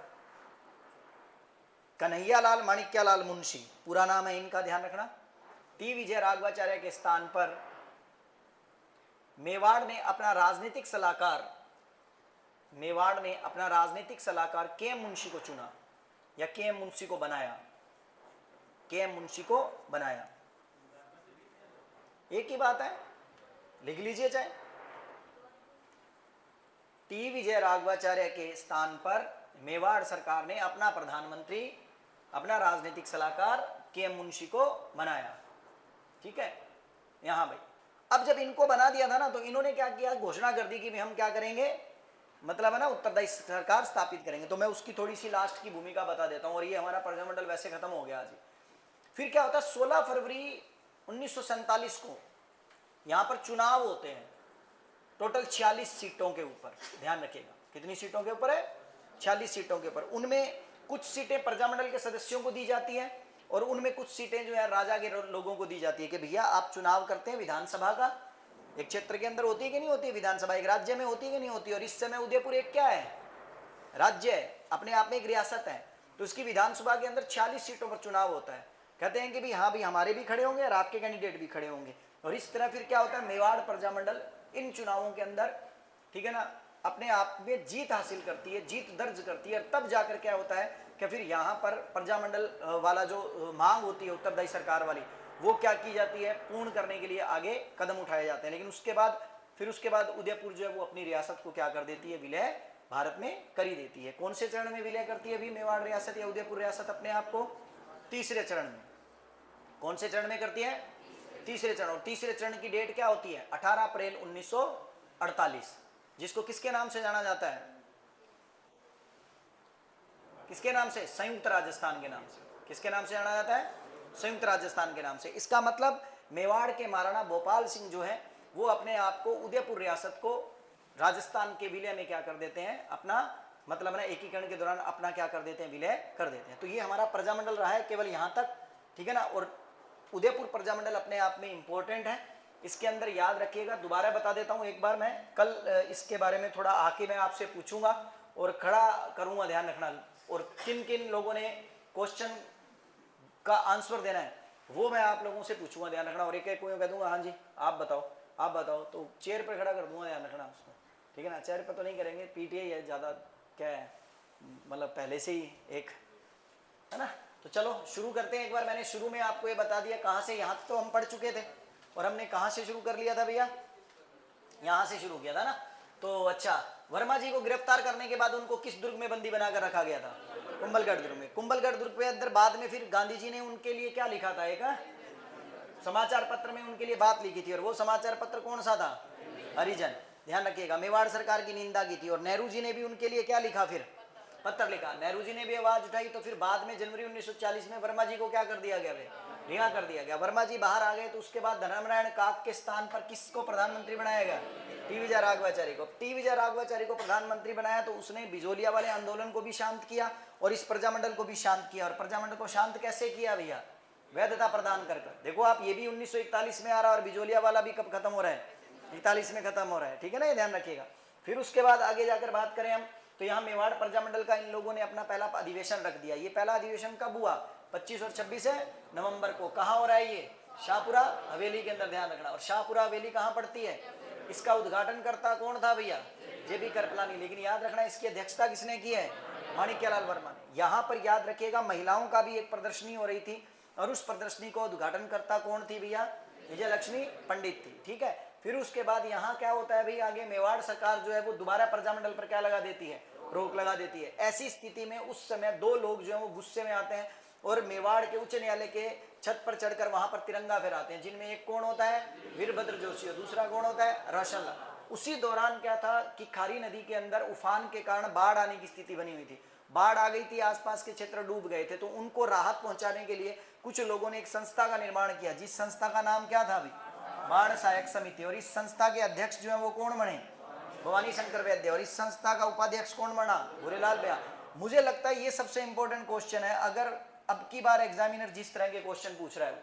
कन्हैयालाल माणिक्यलाल मुंशी, पूरा नाम है इनका, ध्यान रखना। टी विजय राघवाचार्य के स्थान पर मेवाड़ ने अपना राजनीतिक सलाहकार, मेवाड़ ने अपना राजनीतिक सलाहकार के.एम. मुंशी को चुना या के.एम. मुंशी को बनाया, के.एम. मुंशी को बनाया। एक ही बात है, लिख लीजिए चाहे। टी विजय राघवाचार्य के स्थान पर मेवाड़ सरकार ने अपना प्रधानमंत्री, अपना राजनीतिक सलाहकार के.एम. मुंशी को बनाया, ठीक है। यहां भाई अब जब इनको बना दिया था ना, तो इन्होंने क्या किया, घोषणा कर दी कि हम क्या करेंगे, मतलब है ना उत्तरदायी सरकार स्थापित करेंगे। तो मैं उसकी थोड़ी सी लास्ट की भूमिका बता देता हूं। और ये हमारा प्रजामंडल वैसे खत्म हो गया आज। फिर क्या होता है, 16 फरवरी 1947 को यहां पर चुनाव होते हैं, टोटल 46 सीटों के ऊपर, ध्यान रखिएगा। कितनी सीटों के ऊपर है, 46 सीटों के ऊपर। उनमें कुछ सीटें प्रजामंडल के सदस्यों को दी जाती है, और उनमें कुछ सीटें जो है राजा के लोगों को दी जाती है कि भैया आप चुनाव करते हैं विधानसभा का, एक क्षेत्र के अंदर होती है कि नहीं होती है विधानसभा, एक राज्य में होती है कि नहीं होती। और इस समय उदयपुर एक क्या है, राज्य है, अपने आप में एक रियासत है। तो उसकी विधानसभा के अंदर 46 सीटों पर चुनाव होता है। कहते हैं कि भाई हाँ भाई हमारे भी खड़े होंगे और आपके कैंडिडेट भी खड़े होंगे। और इस तरह फिर क्या होता है, मेवाड़ प्रजामंडल इन चुनावों के अंदर, ठीक है ना, अपने आप में जीत हासिल करती है, जीत दर्ज करती है। और तब जाकर क्या होता है कि फिर यहाँ पर प्रजामंडल वाला जो मांग होती है उत्तरदायी सरकार वाली, वो क्या की जाती है, पूर्ण करने के लिए आगे कदम उठाए जाते हैं। लेकिन उसके बाद उदयपुर जो है वो अपनी रियासत को क्या कर देती है, विलय भारत में कर ही देती है। कौन से चरण में विलय करती है अभी मेवाड़ रियासत या उदयपुर रियासत अपने आप को, तीसरे चरण में। कौन से चरण में करती है, तीसरे चरण। और तीसरे चरण की डेट क्या होती है, 18 अप्रैल 1948, जिसको किसके नाम से जाना जाता है, किसके नाम से, संयुक्त राजस्थान के नाम से। किसके नाम से जाना जाता है, संयुक्त राजस्थान के नाम से। इसका मतलब मेवाड़ के महाराणा भोपाल सिंह जो है वो अपने आप को उदयपुर रियासत को राजस्थान के विलय में क्या कर देते हैं, अपना मतलब ना एकीकरण के दौरान अपना क्या कर देते हैं, विलय कर देते हैं। तो ये हमारा प्रजामंडल रहा है केवल यहाँ तक, ठीक है ना। और उदयपुर प्रजामंडल अपने आप में इंपॉर्टेंट है। इसके अंदर याद रखिएगा, दोबारा बता देता हूँ एक बार, मैं कल इसके बारे में थोड़ा आके मैं आपसे पूछूंगा और खड़ा करूंगा, ध्यान रखना। और किन किन लोगों ने क्वेश्चन का आंसर देना है वो मैं आप लोगों से पूछूंगा, ध्यान रखना। और एक एक को कह दूंगा हाँ जी आप बताओ, आप बताओ, तो चेयर पर खड़ा कर दूंगा, ध्यान रखना उसको, ठीक है ना। चेयर पर तो नहीं करेंगे, पीटीआई है ज़्यादा, क्या है मतलब पहले से ही एक है ना। तो चलो शुरू करते हैं। एक बार मैंने शुरू में आपको ये बता दिया कहाँ से, यहाँ तो हम पढ़ चुके थे, और हमने कहाँ से शुरू कर लिया था भैया, यहाँ से शुरू किया था ना। तो अच्छा, वर्मा जी को गिरफ्तार करने के बाद उनको किस दुर्ग में बंदी बनाकर रखा गया था, कुंभलगढ़ दुर्ग में। कुंभलगढ़ दुर्ग के अंदर बाद में फिर गांधी जी ने उनके लिए क्या लिखा था, एक समाचार पत्र में उनके लिए बात लिखी थी, और वो समाचार पत्र कौन सा था, हरिजन, ध्यान रखिएगा। मेवाड़ सरकार की निंदा की थी। और नेहरू जी ने भी उनके लिए क्या लिखा, फिर पत्र लिखा। नेहरू जी ने भी आवाज उठाई। तो फिर बाद में जनवरी 1940 में वर्मा जी को क्या कर दिया गया, रिहा कर दिया गया। वर्मा जी बाहर आ गए। तो उसके बाद धर्मनारायण काक के स्थान पर किसको प्रधानमंत्री बनाया गया, टी विजय राघवाचार्य को। टी विजय राघवाचार्य को प्रधानमंत्री बनाया तो उसने बिजोलिया वाले आंदोलन को भी शांत किया और इस प्रजामंडल को भी शांत किया। और प्रजामंडल को शांत कैसे किया भैया, वैधता प्रदान कर। देखो आप, ये भी 1941 में आ रहा है और बिजोलिया वाला भी कब खत्म हो रहा है, 41 में खत्म हो रहा है, ठीक है ना, ये ध्यान रखिएगा। फिर उसके बाद आगे जाकर बात करें हम, तो यहाँ मेवाड़ प्रजामंडल का इन लोगों ने अपना पहला अधिवेशन रख दिया। ये पहला अधिवेशन कब हुआ, 25 और 26 नवंबर को। कहाँ हो रहा है ये, शाहपुरा हवेली के अंदर, ध्यान रखना। और शाहपुरा हवेली कहाँ पड़ती है, इसका उद्घाटन करता कौन था भैया, जेबी कृपलानी। लेकिन याद रखना इसकी अध्यक्षता किसने की है, माणिक्यलाल वर्मा ने। यहाँ पर याद रखिएगा महिलाओं का भी एक प्रदर्शनी हो रही थी और उस प्रदर्शनी को उद्घाटन करता कौन थी भैया, विजय लक्ष्मी पंडित थी, ठीक है। फिर उसके बाद यहाँ क्या होता है भाई, आगे मेवाड़ सरकार जो है वो दोबारा प्रजामंडल पर क्या लगा देती है, रोक लगा देती है। ऐसी स्थिति में उस समय दो लोग जो है वो गुस्से में आते हैं और मेवाड़ के उच्च न्यायालय के छत पर चढ़कर वहां पर तिरंगा फहराते हैं, जिनमें एक कौन होता है, वीरभद्र जोशी, और दूसरा कौन होता है, रोशन लाल। उसी दौरान क्या था कि खारी नदी के अंदर उफान के कारण बाढ़ आने की स्थिति बनी हुई थी, बाढ़ आ गई थी, आसपास के क्षेत्र डूब गए थे। तो उनको राहत पहुंचाने के लिए कुछ लोगों ने एक संस्था का निर्माण किया, जिस संस्था का नाम क्या था अभी, बाण सहायक समिति, और इस संस्था के अध्यक्ष जो है वो कौन बने? भवानी शंकर वैद्य। और इस संस्था का उपाध्यक्ष कौन बना? भूरेलाल भैया। मुझे लगता है ये सबसे इंपॉर्टेंट क्वेश्चन है, अगर अब की बार एग्जामिनर जिस तरह के क्वेश्चन पूछ रहा है,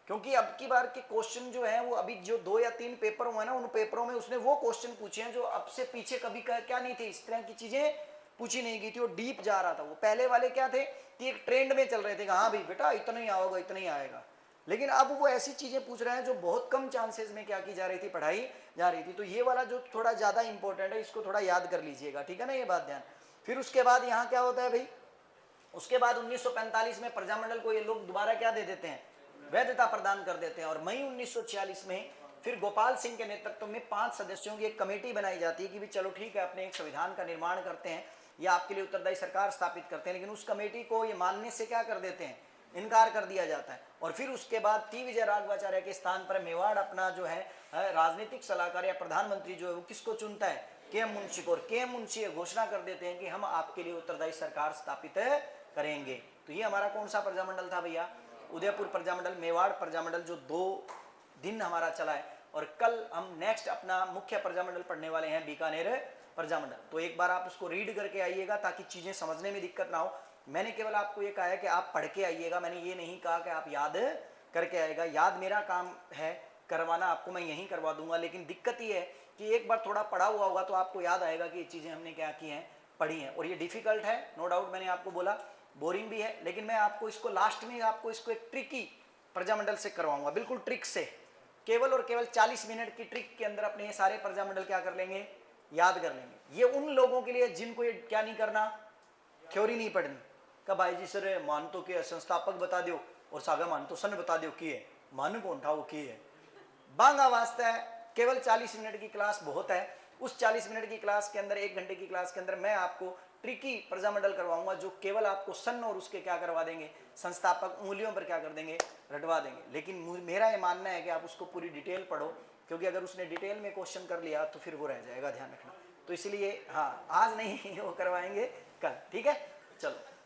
क्योंकि अब की बार के क्वेश्चन जो है वो अभी जो 2 या 3 पेपर हुए ना, उन पेपरों में उसने वो क्वेश्चन पूछे हैं जो अब से पीछे कभी क्या नहीं थे, इस तरह की चीजें पूछी नहीं गई थी, वो डीप जा रहा था। वो पहले वाले क्या थे कि एक ट्रेंड में चल रहे थे कि हाँ भाई बेटा इतना ही आओगे, इतना ही आएगा, लेकिन अब वो ऐसी चीजें पूछ रहे हैं जो बहुत कम चांसेस में क्या की जा रही थी, पढ़ाई जा रही थी। तो ये वाला जो थोड़ा ज्यादा इंपॉर्टेंट है, इसको थोड़ा याद कर लीजिएगा, ठीक है ना, ये बात ध्यान। फिर उसके बाद यहाँ क्या होता है भाई, उसके बाद 1945 में प्रजामंडल को ये लोग दोबारा क्या दे देते हैं, वैधता प्रदान कर देते हैं। और मई 1946 में फिर गोपाल सिंह के नेतृत्व में 5 सदस्यों की एक कमेटी बनाई जाती है कि भी चलो ठीक है, अपने एक संविधान का निर्माण करते हैं या आपके लिए उत्तरदायी सरकार स्थापित करते हैं, लेकिन उस कमेटी को ये मानने से क्या कर देते हैं, इनकार कर दिया जाता है। और फिर उसके बाद टी विजय राघवाचार्य के स्थान पर मेवाड़ अपना जो है राजनीतिक सलाहकार या प्रधानमंत्री जो है वो किसको चुनता है, के एम मुंशी को। और के एम मुंशी घोषणा कर देते हैं कि हम आपके लिए उत्तरदायी सरकार स्थापित करेंगे। तो ये हमारा कौन सा प्रजामंडल था भैया, उदयपुर प्रजामंडल, मेवाड़ प्रजामंडल, जो 2 दिन हमारा चला है। और कल हम नेक्स्ट अपना मुख्य प्रजामंडल पढ़ने वाले हैं, बीकानेर प्रजामंडल। तो एक बार आप उसको रीड करके आइएगा ताकि चीजें समझने में दिक्कत ना हो। मैंने केवल आपको ये कहा है कि आप पढ़ के आइएगा, मैंने ये नहीं कहा कि आप याद करके आएगा। याद मेरा काम है, करवाना आपको मैं यहीं करवा दूंगा, लेकिन दिक्कत ये है कि एक बार थोड़ा पढ़ा हुआ होगा तो आपको याद आएगा कि ये चीजें हमने क्या की हैं, पढ़ी हैं। और ये डिफिकल्ट है, नो डाउट, मैंने आपको बोला बोरिंग भी है, लेकिन मैं आपको इसको लास्ट में आपको इसको एक ट्रिकी प्रजामंडल से करवाऊंगा, बिल्कुल ट्रिक से। केवल और केवल 40 मिनट की ट्रिक के अंदर अपने ये सारे प्रजामंडल क्या कर लेंगे, याद कर लेंगे। ये उन लोगों के लिए जिनको ये क्या नहीं करना, थ्योरी नहीं पढ़नी। कब भाई जी सर मान तो के संस्थापक बता दो और सागा मान तो सन बता दो कि है मान कौन था वो की है, बांगा वास्ता है। केवल 40 मिनट की क्लास बहुत है। उस 40 मिनट की क्लास के अंदर, 1 घंटे की क्लास के अंदर मैं आपको ट्रिकी प्रजामंडल करवाऊंगा, जो केवल आपको सन और उसके क्या करवा देंगे, संस्थापक उंगलियों पर क्या कर देंगे, रटवा देंगे। लेकिन मेरा ये मानना है कि आप उसको पूरी डिटेल पढ़ो, क्योंकि अगर उसने डिटेल में क्वेश्चन कर लिया तो फिर वो रह जाएगा, ध्यान रखना। तो इसलिए हाँ, आज नहीं वो करवाएंगे कल, ठीक है, चलो।